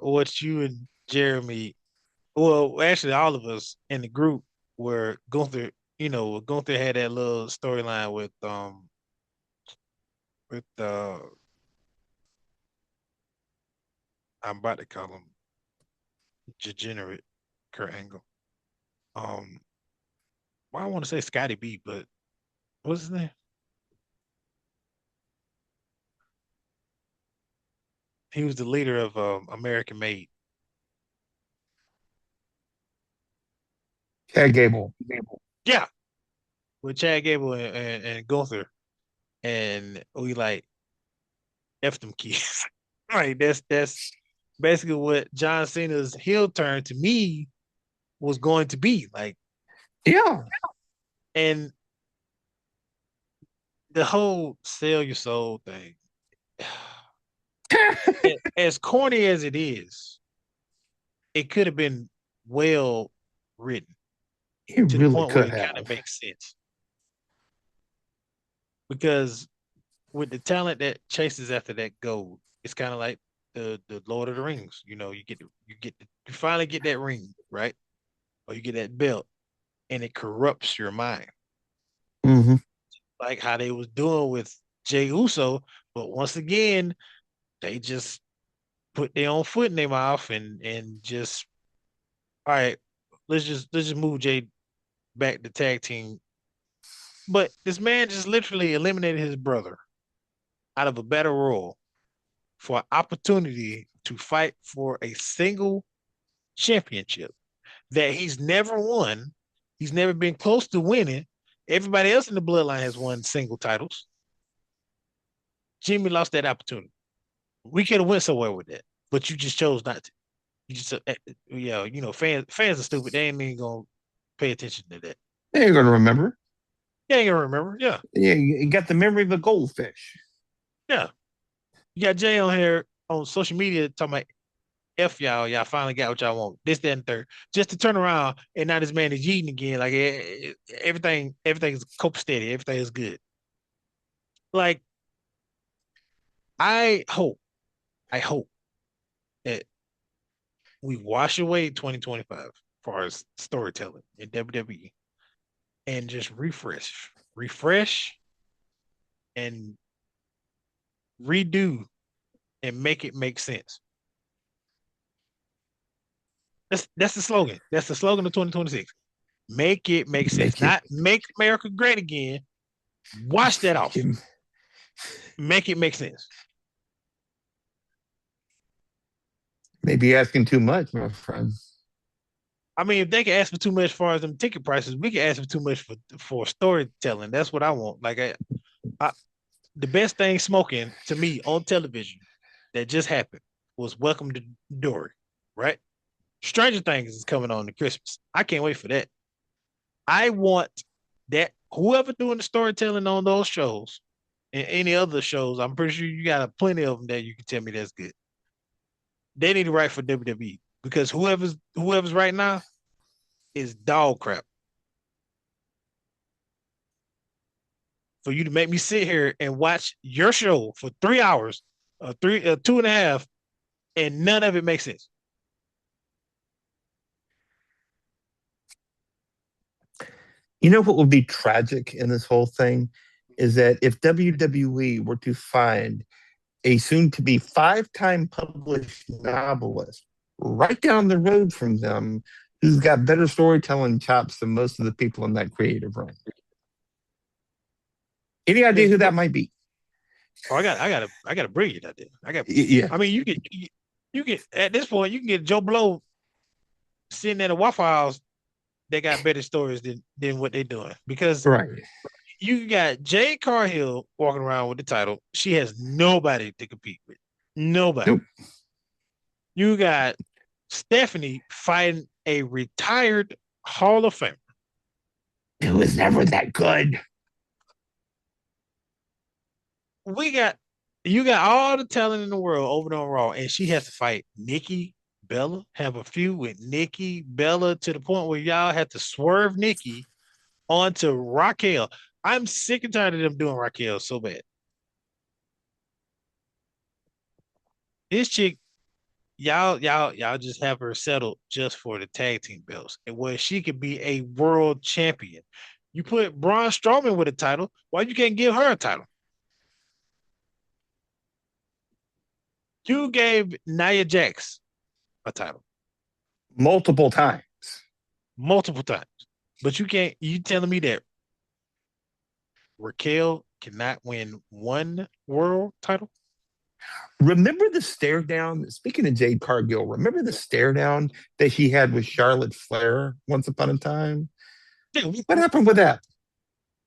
what you and Jeremy, well, actually all of us in the group where Gunther had that little storyline with I'm about to call him degenerate Kurt Angle. Um, well, I want to say Scotty B, but what's his name? He was the leader of American Made. Chad Gable. Yeah, with Chad Gable and Gunther, and we like F them kids. Right, that's basically what John Cena's heel turn to me was going to be like, Yeah. and the whole sell your soul thing, as corny as it is, it could have been well written He to the really point where could it kind have. of makes sense because with the talent that chases after that gold, it's kind of like the Lord of the Rings. You know, you finally get that ring, right? Or you get that belt, and it corrupts your mind, Hmm. like how they was doing with Jey Uso. But once again, they just put their own foot in their mouth and just all right, let's just move Jay back to tag team. But this man just literally eliminated his brother out of a battle royal for an opportunity to fight for a single championship that he's never won. He's never been close to winning. Everybody else in the bloodline has won single titles. Jimmy lost that opportunity. We could have went somewhere with that, but you just chose not to. You just, yeah, fans are stupid. They ain't even gonna pay attention to that. You're going to remember. You ain't gonna remember. Yeah, Yeah, you got the memory of a goldfish. yeah. You got Jay on here on social media talking about F y'all finally got what y'all want. This, that, and third. Just to turn around and now this man is eating again. Like everything is cope steady. Everything is good. Like I hope, I hope that we wash away 2025 as far as storytelling in WWE and just refresh and redo and make it make sense. That's the slogan. That's the slogan of 2026. Make it make sense. Make it, Not make America great again. Wash that make off. it, Make it make sense. maybe asking too much, my friend. I mean, if they can ask for too much as far as them ticket prices, we can ask for too much for storytelling. That's what I want. Like I the best thing smoking to me on television that just happened was Welcome to Dory, right? Stranger Things is coming on to Christmas. I can't wait for that. I want that whoever doing the storytelling on those shows and any other shows, I'm pretty sure you got plenty of them that you can tell me that's good. They need to write for WWE because whoever's right now is dog crap. For you to make me sit here and watch your show for 3 hours, 2.5, and none of it makes sense. You know what would be tragic in this whole thing is that if WWE were to find a soon to be 5-time published novelist right down the road from them who's got better storytelling chops than most of the people in that creative room. Any idea who that might be? Oh, I got a brilliant idea. Yeah. I mean, you can at this point you can get Joe Blow sitting at a Waffle House that got better stories than what they're doing because Right. you got Jade Cargill walking around with the title. She has nobody to compete with. Nobody. Nope. You got Stephanie fighting a retired Hall of Famer. It was never that good. We got you got all the talent in the world over on Raw, and she has to fight Nikki Bella, have a feud with Nikki Bella to the point where y'all have to swerve Nikki onto Raquel. I'm sick and tired of them doing Raquel so bad. This chick, y'all just have her settled just for the tag team belts, and where she could be a world champion. You put Braun Strowman with a title, why you can't give her a title? You gave Nia Jax a title Multiple times. multiple times, but you can't. You telling me that Raquel cannot win one world title? Remember the stare down? Speaking of Jade Cargill, remember the stare down that she had with Charlotte Flair once upon a time? Yeah, What happened with that?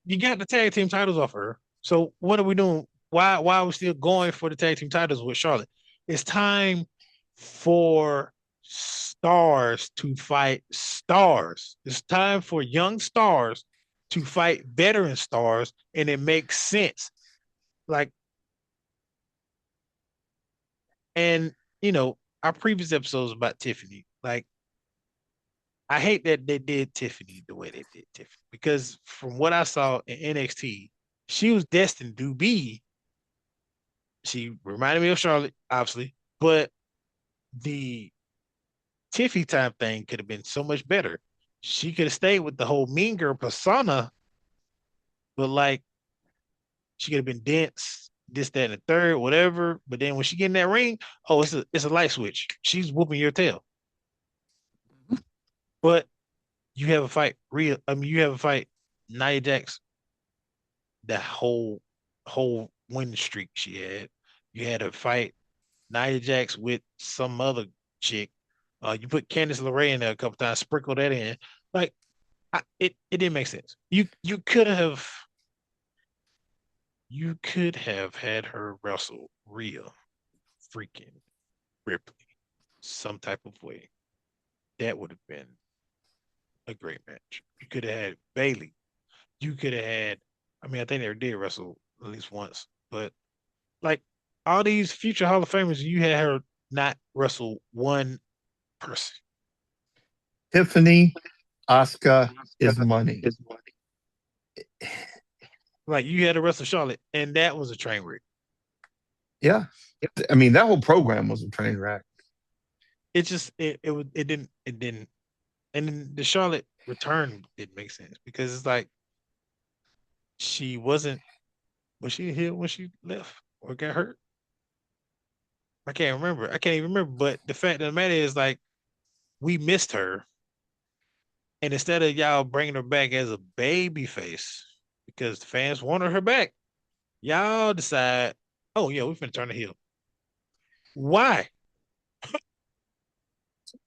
you got the tag team titles off her. So what are we doing? Why are we still going for the tag team titles with Charlotte? It's time for stars to fight stars. It's time for young stars to fight veteran stars, and it makes sense. Like, and our previous episodes about Tiffany, like I hate that they did Tiffany the way they did Tiffany because from what I saw in NXT, she was destined to be. She reminded me of Charlotte, obviously, but the Tiffy time thing could have been so much better. She could have stayed with the whole mean girl persona, but like she could have been dense, this, that, and the third, whatever. But then when she get in that ring, oh, it's a light switch. She's whooping your tail. But you have a fight, real. I mean, you have a fight, Nia Jax, that whole win streak she had. You had a fight Nia Jax with some other chick. You put Candice LeRae in there a couple times, sprinkle that in. Like it didn't make sense. You could have had her wrestle Rhea freaking Ripley some type of way. That would have been a great match. You could have had Bailey. You could have had. I mean, I think they did wrestle at least once, but like all these future Hall of Famers, you had her not wrestle one person. Tiffany, Asuka is money. Like you had to wrestle Charlotte, and that was a train wreck. Yeah. I mean, that whole program was a train wreck. It didn't, and then the Charlotte return didn't make sense because it's like she wasn't. Was she here when she left or got hurt? I can't remember. I can't even remember. But the fact of the matter is, like, we missed her, and instead of y'all bringing her back as a baby face because the fans wanted her back, y'all decide, oh yeah, we're gonna turn the heel. Why?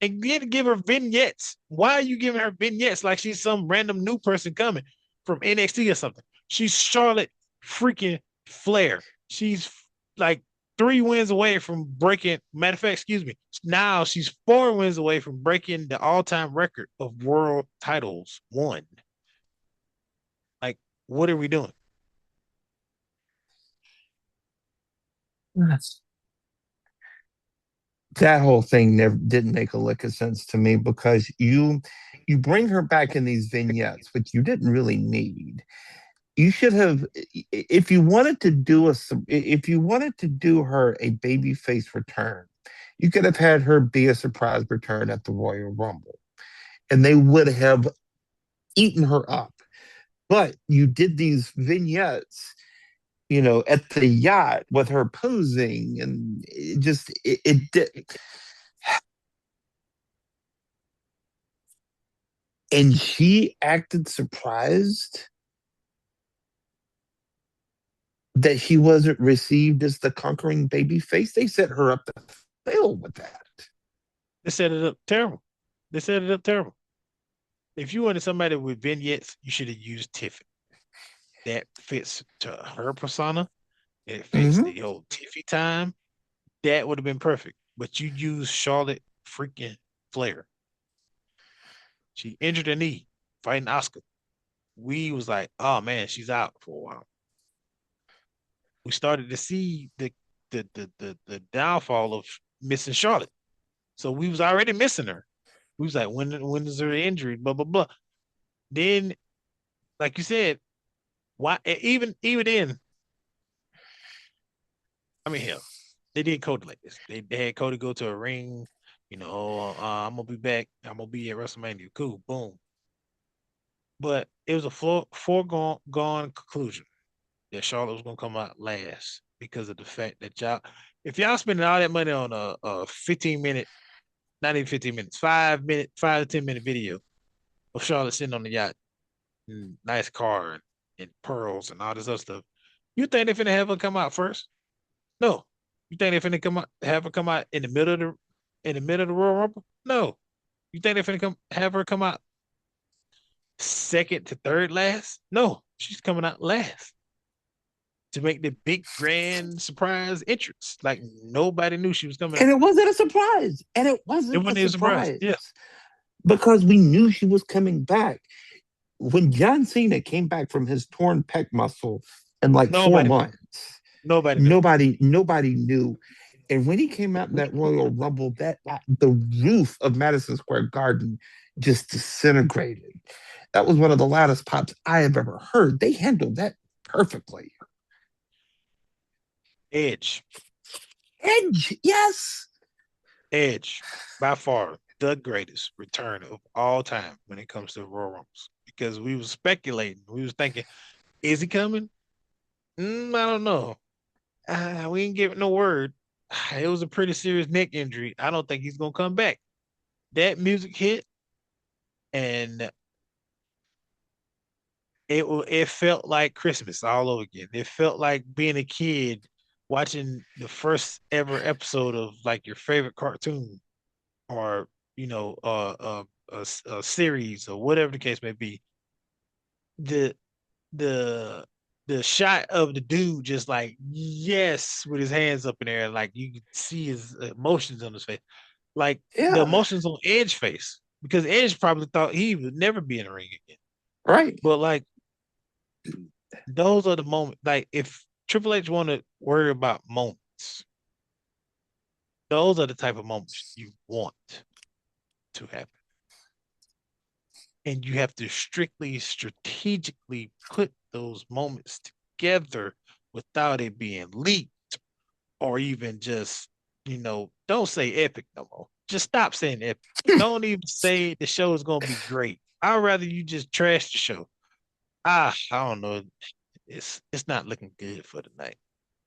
And then give her vignettes. Why are you giving her vignettes like she's some random new person coming from NXT or something? She's Charlotte freaking Flair. She's like 3 wins away from breaking. Matter of fact, excuse me. Now she's 4 wins away from breaking the all-time record of world titles won. Like, what are we doing? Yes. That whole thing never didn't make a lick of sense to me because you bring her back in these vignettes, which you didn't really need. You should have, if you wanted to do if you wanted to do her a babyface return, you could have had her be a surprise return at the Royal Rumble, and they would have eaten her up. But you did these vignettes, at the yacht with her posing, and it did. And she acted surprised that she wasn't received as the conquering baby face. They set her up to fail with that. They set it up terrible. They set it up terrible. If you wanted somebody with vignettes, you should have used Tiffany. That fits to her persona. It fits Mm-hmm. the whole Tiffy time. That would have been perfect. But you use Charlotte freaking Flair. She injured her knee fighting Oscar. We was like, oh man, she's out for a while. We started to see the downfall of missing Charlotte. So we was already missing her. We was like, when is her injury? Blah blah blah. Then, like you said, why even then, I mean hell, they did Cody like this. They had Cody go to a ring, I'm gonna be back. I'm gonna be at WrestleMania. Cool, boom. But it was a foregone conclusion that Charlotte was gonna come out last because of the fact that if y'all spending all that money on a 15 minute, not even 15 minutes, 5 minute, 5 to 10 minute video of Charlotte sitting on the yacht, nice car and pearls and all this other stuff, you think they're finna have her come out first? No, You think they're finna have her come out in the middle of the Royal Rumble? No. You think they're finna have her come out second to third last? No, she's coming out last to make the big grand surprise entrance. Like nobody knew she was coming And out. it wasn't a surprise. And it It wasn't a wasn't even a surprise. surprise Yeah. because we knew she was coming back. When John Cena came back from his torn pec muscle in like four Nobody knew. months, Nobody knew. nobody knew. And when he came out in that Royal Rumble, that the roof of Madison Square Garden just disintegrated. That was one of the loudest pops I have ever heard. They handled that perfectly. Edge. Edge, yes. Edge, by far the greatest return of all time when it comes to Royal Rumbles. Because we was speculating, we was thinking, is he coming? I don't know. We ain't giving no word. It was a pretty serious neck injury. I don't think he's gonna come back. That music hit, and it felt like Christmas all over again. It felt like being a kid watching the first ever episode of like your favorite cartoon or a series or whatever the case may be. The the the shot of the dude just like yes with his hands up in there, like you could see his emotions on his face, like the Yeah, emotions on Edge face because Edge probably thought he would never be in the ring again. right. But like those are the moments. Like if Triple H want to worry about moments, those are the type of moments you want to happen. And you have to strictly strategically put those moments together without it being leaked or even just, don't say epic no more. Just stop saying epic. Don't even say the show is gonna be great. I'd rather you just trash the show. I don't know. It's not looking good for tonight.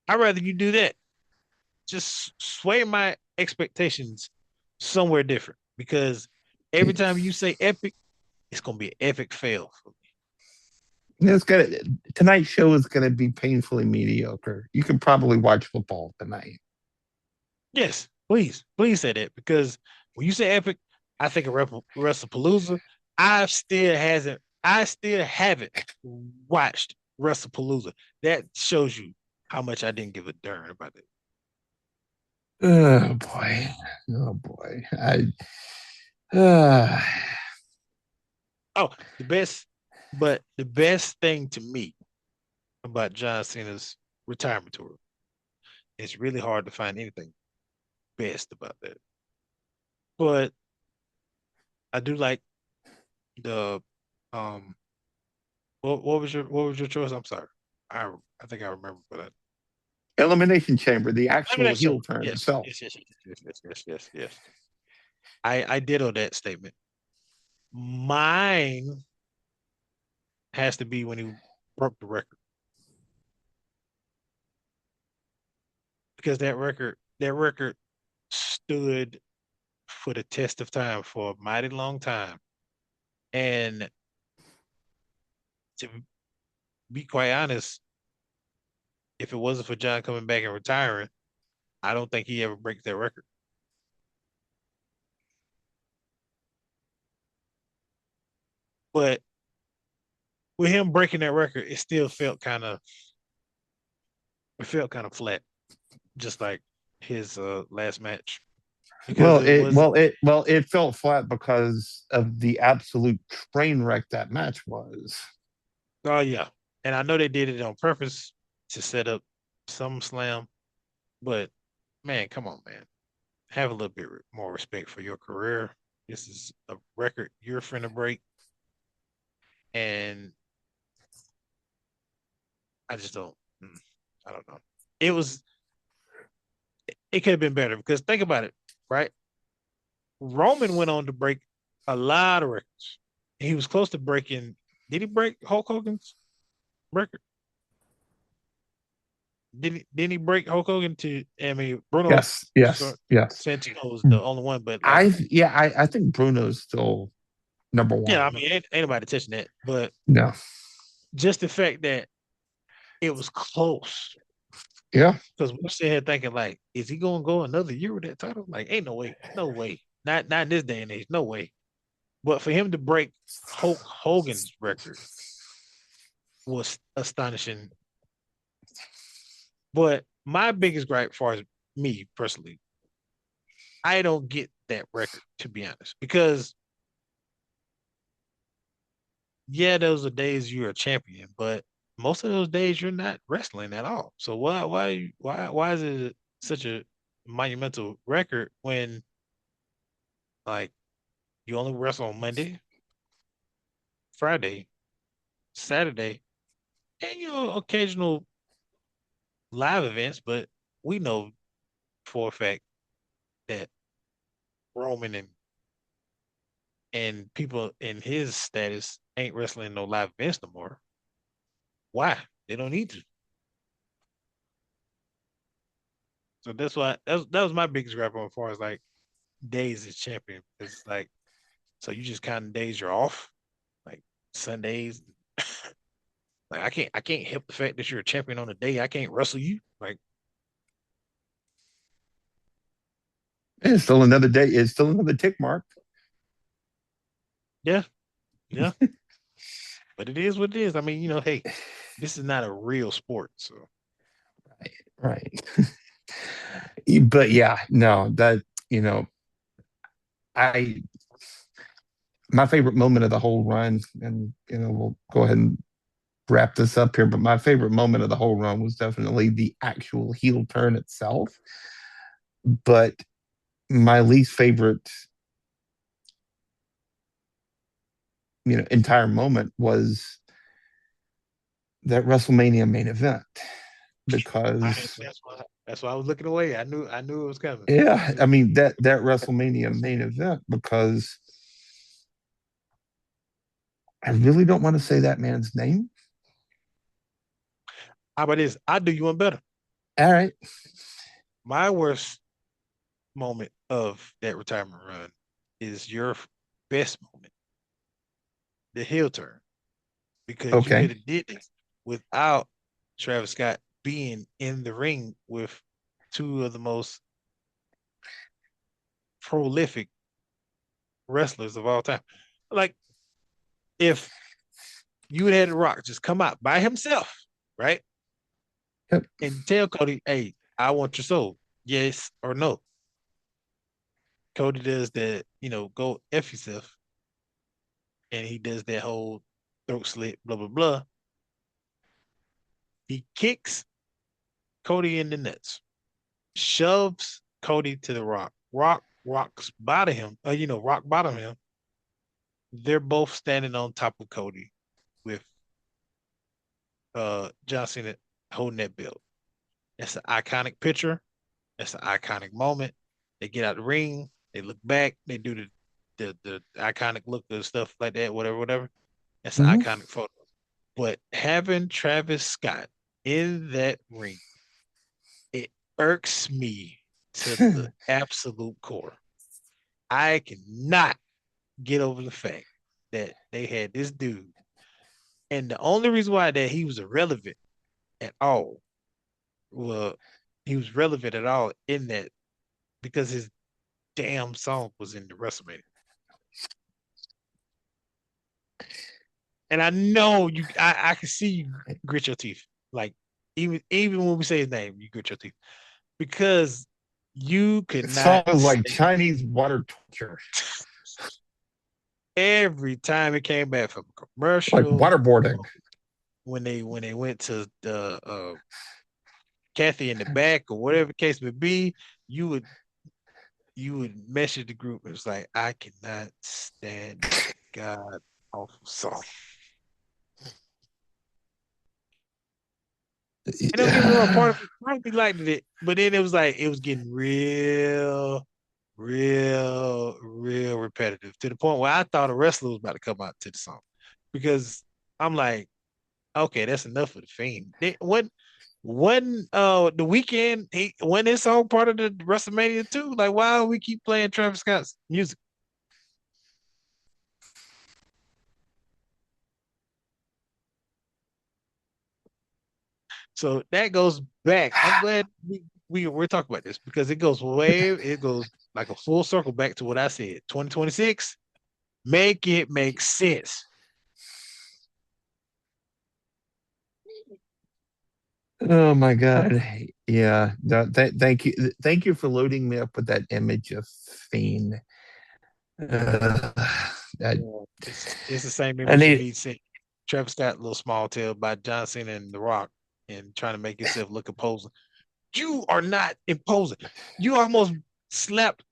I'd rather you do that. Just sway my expectations somewhere different because every time you say epic, it's gonna be an epic fail for me. It's gonna Tonight's show is gonna be painfully mediocre. You can probably watch football tonight. Yes, please say that because when you say epic, I think of WrestlePalooza. I still haven't watched WrestlePalooza. That shows you how much I didn't give a darn about it. Oh boy. Oh boy. Uh, Oh, the best thing to me about John Cena's retirement tour, it's really hard to find anything best about that. But I do like the um what was your choice? I'm sorry. I think I remember for that. Elimination Chamber, the actual Elimination heel Chamber. turn Yes, itself. yes, yes, yes, yes, yes, yes, yes, yes. I ditto that statement. Mine has to be when he broke the record because that record stood for the test of time for a mighty long time. And to be quite honest, if it wasn't for John coming back and retiring, I don't think he ever breaks that record. But with him breaking that record, it felt kind of flat, just like his last match, because Well, it it was. well it well it felt flat because of the absolute train wreck that match was. Oh yeah, and I know they did it on purpose to set up SummerSlam, but man, come on, man, have a little bit more respect for your career. This is a record you're finna break, and I just don't. I don't know. It was. It could have been better because think about it, right? Roman went on to break a lot of records. He was close to breaking. Did he break Hulk Hogan's record? Didn't he break Hulk Hogan to? I mean, Bruno Yes, yes, yes. Santino is the only one, but like, I think Bruno's still number yeah, I one. mean, ain't nobody touching that. But No. just the fact that it was close, Yeah. Because we're sitting here thinking like, is he gonna go another year with that title? Like, ain't no way, no way, not in this day and age, no way. But for him to break Hulk Hogan's record was astonishing. But my biggest gripe, as far as me personally, I don't get that record to be honest, because yeah, those are days you're a champion, but most of those days you're not wrestling at all. So why is it such a monumental record when like you only wrestle on Monday, Friday, Saturday, and occasional live events, but we know for a fact that Roman and people in his status ain't wrestling no live events no more. Why? They don't need to. So that's why that was my biggest gripe on as far as like days as champion. It's like so you just counting days you're off, like Sundays. Like I can't help the fact that you're a champion on a day I can't wrestle you. Like And it's still another day. It's still another tick mark. yeah, yeah. But it is what it is. I mean, hey, this is not a real sport, so Right. But yeah, no, that, you know, I, my favorite moment of the whole run, and, we'll go ahead and wrap this up here, but my favorite moment of the whole run was definitely the actual heel turn itself. But my least favorite, entire moment was that WrestleMania main event because that's why I was looking away. I knew it was coming. I yeah, knew I it. mean that WrestleMania main event because I really don't want to say that man's name. How about this? I'll do you one better. All right. My worst moment of that retirement run is your best moment, the heel turn, because you Okay. could have did this without Travis Scott being in the ring with two of the most prolific wrestlers of all time. Like if you had The Rock just come out by himself, right? Yep. And tell Cody, hey, I want your soul. Yes or no. Cody does that, go F yourself. And he does that whole throat slit, blah, blah, blah. He kicks Cody in the nuts, shoves Cody to the rock. Rock's bottom him, rock bottom him. They're both standing on top of Cody with John Cena holding that belt. That's an iconic picture. That's an iconic moment. They get out the ring, they look back, they do the iconic look of stuff like that, whatever, whatever. That's an Mm-hmm. iconic photo. But having Travis Scott in that ring, it irks me to the absolute core. I cannot get over the fact that they had this dude. And the only reason why that he was irrelevant at all, well, he was relevant at all in that because his damn song was in the WrestleMania. And I know I can see you grit your teeth. Like even when we say his name, you grit your teeth. Because you could It not sounds like stand Chinese water torture, every time it came back from a like commercial waterboarding. when they went to the Kathy in the back or whatever the case may be, you would you would message the group. It was like, I cannot stand this god awful song. And don't get me wrong, part of me liked it, but then it was like it was getting real repetitive to the point where I thought a wrestler was about to come out to the song because I'm like, okay, that's enough for the Fiend. When the weekend he when his song part of the WrestleMania too? Like, why do we keep playing Travis Scott's music? So that goes back. I'm glad we're talking about this because it goes like a full circle back to what I said. 2026, make it make sense. Oh my God. Yeah. Thank you for loading me up with that image of Fiend. Uh, I, It's the same I image of need me saying Travis Scott, Little Small Tail by John Cena and The Rock, and trying to make himself look imposing. You are not imposing. You almost slapped,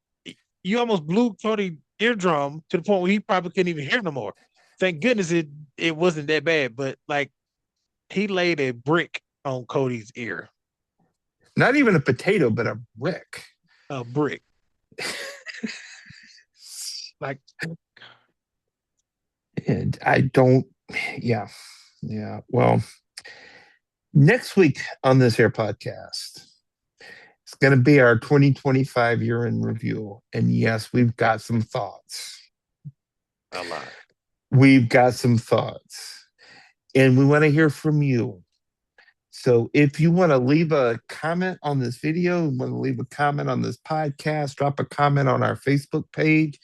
you almost blew Cody eardrum to the point where he probably couldn't even hear no more. Thank goodness it wasn't that bad, but like he laid a brick on Cody's ear, not even a potato, but a brick. a brick. Like And I don't, yeah, yeah. Well, next week on this here podcast, it's going to be our 2025 year in review. And yes, we've got some thoughts. a lot. We've got some thoughts. And we want to hear from you. So if you want to leave a comment on this video, want to leave a comment on this podcast, drop a comment on our Facebook page,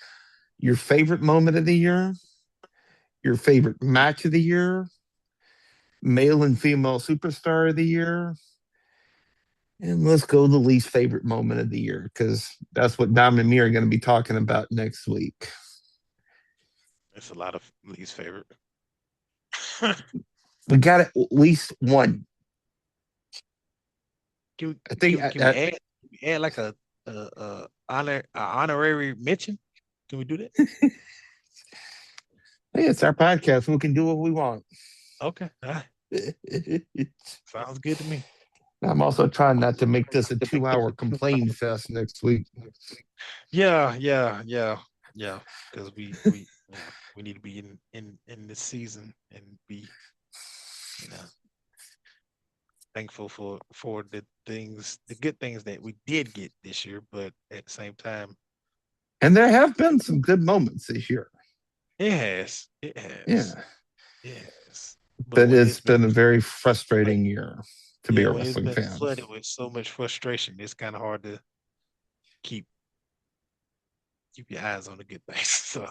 your favorite moment of the year, your favorite match of the year, male and female superstar of the year, and let's go the least favorite moment of the year because that's what Dom and me are going to be talking about next week. It's a lot of least favorite. We got at least one. I think Can we add like a honorary mention? Can we do that? hey, it's our podcast. We can do what we want. Okay. Sounds good to me. I'm also trying not to make this a 2 hour complaint fest next week. Yeah. Because we need to be in this season and be, you know, thankful for the good things that we did get this year, but at the same time, And there have been some good moments this year. it has. Yeah. Yes. But But when it's it's been been a very frustrating year to be a when it's wrestling been fan. flooded with so much frustration, it's kind of hard to keep keep your eyes on the good things. So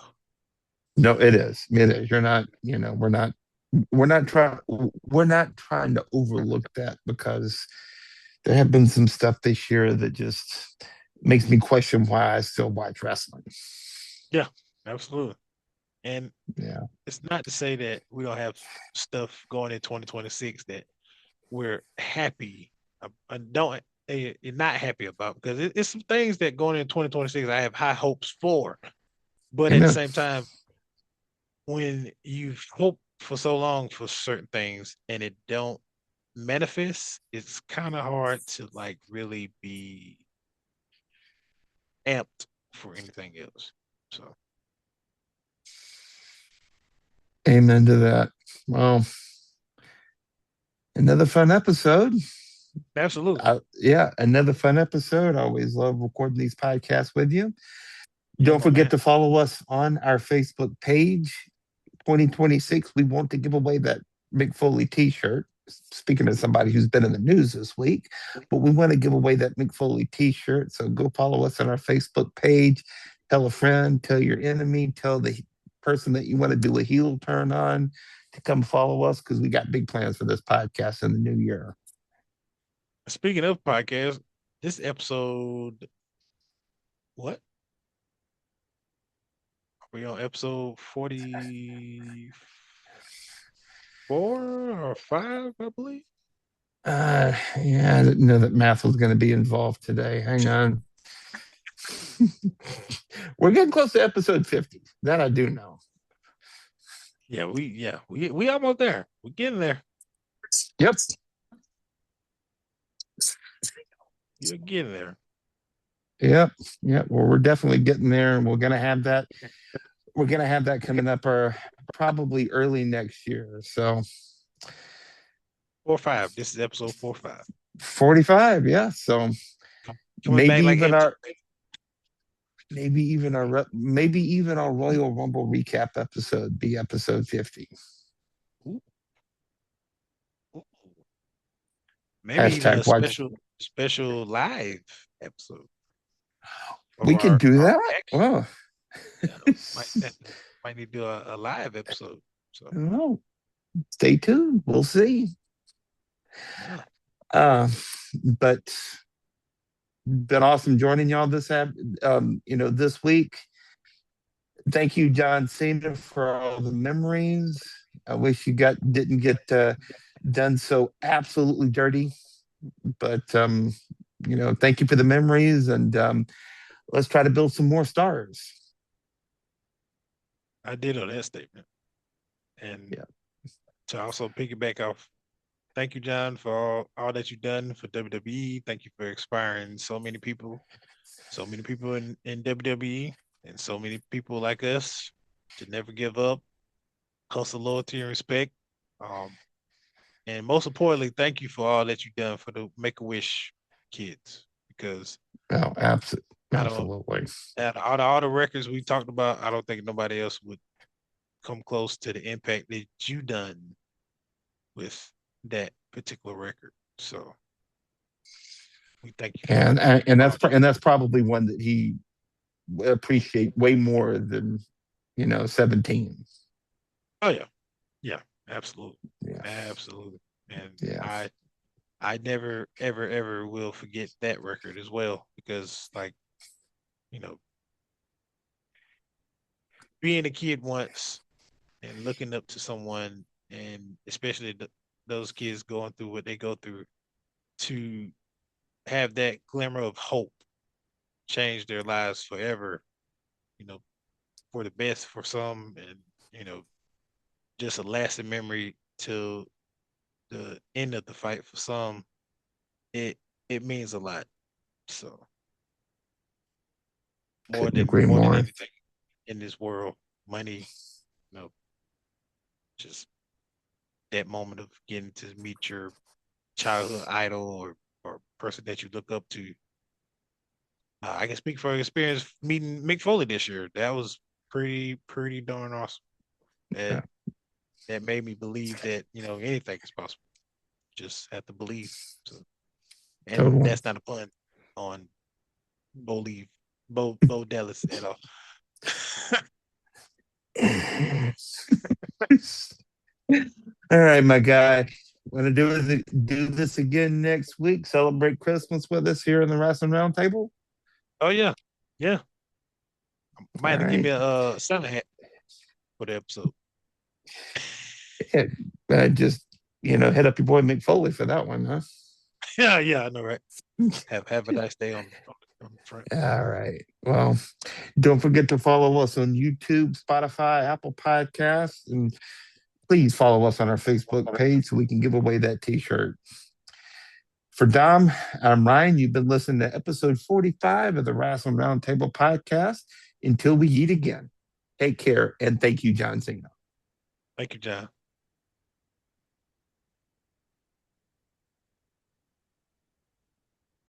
No, it is. It is. You're not, we're not trying to overlook that because there have been some stuff this year that just makes me question why I still watch wrestling. yeah, absolutely. And Yeah. it's not to say that we don't have stuff going in 2026 that we're happy. I don't not happy about because it's some things that going in 2026 I have high hopes for. But at the Amen. same time, when you've hoped for so long for certain things and it don't manifest, it's kind of hard to like really be amped for anything else. So Amen to that. Well, another fun episode. absolutely. Yeah, another fun episode. I always love recording these podcasts with you. Yeah, Don't my forget man. to follow us on our Facebook page. 2026, we want to give away that Mick Foley t-shirt. Speaking of somebody who's been in the news this week, but we want to give away that Mick Foley t-shirt. So go follow us on our Facebook page. Tell a friend, tell your enemy, tell the person that you want to do a heel turn on to come follow us because we got big plans for this podcast in the new year. Speaking of podcasts, this episode, what? Are we on episode 44 or 5, I believe? Yeah, I didn't know that math was going to be involved today. Hang on. We're getting close to episode 50. That I do know. We almost there. We're getting there. Yep. You're getting there. Yep. Yep. Well, we're definitely getting there, and we're gonna have that. We're gonna have that coming up, probably early next year. So 4 5. This is episode 4 5. 45. Yeah. So Coming back maybe like even MJ. our maybe even our Royal Rumble recap episode be episode 50. Ooh, ooh. Maybe even a Hashtag watch. special live episode of We can our do that. reaction. Well, Yeah, might need to do a live episode. So well, stay tuned. We'll see. yeah, Uh, but been awesome joining y'all this week. Thank you, John Cena, for all the memories. I wish you didn't get done so absolutely dirty, but thank you for the memories, and let's try to build some more stars. I did on that statement. And Yeah. to also piggyback off, thank you, John, for all that you've done for WWE. Thank you for inspiring so many people in WWE, and so many people like us to never give up, hustle, loyalty, and respect. Um, and most importantly, thank you for all that you've done for the Make a Wish kids, because Oh, I don't, absolutely. out of all the records we talked about, I don't think nobody else would come close to the impact that you done with that particular record. So we thank you And for that's probably one that he appreciate way more than 17. Oh yeah, yeah, absolutely, Yeah, absolutely. And yeah, I never ever ever will forget that record as well, because like, you know, being a kid once and looking up to someone, and especially those kids going through what they go through, to have that glimmer of hope change their lives forever, you know, for the best for some, and you know, just a lasting memory till the end of the fight for some. It it means a lot. So couldn't agree more than more. anything in this world, money, just that moment of getting to meet your childhood idol, or person that you look up to. I can speak for experience meeting Mick Foley this year. That was pretty darn awesome. That Yeah, that made me believe that anything is possible. Just have to believe. So, and totally. that's not a pun on believe Bo Dallas at all. All right, my guy. Want to do this again next week? Celebrate Christmas with us here in the Wrestling Roundtable. Oh yeah, yeah. Might All have to give right. me a Santa hat for the episode. Yeah, just hit up your boy Mick Foley for that one, huh? Yeah, yeah, I know, right? Have a nice day on the front. All right. Well, don't forget to follow us on YouTube, Spotify, Apple Podcasts, and please follow us on our Facebook page so we can give away that T-shirt. For Dom, I'm Ryan. You've been listening to episode 45 of the Wrestling Roundtable podcast. Until we eat again, take care, and thank you, John Cena. Thank you, John.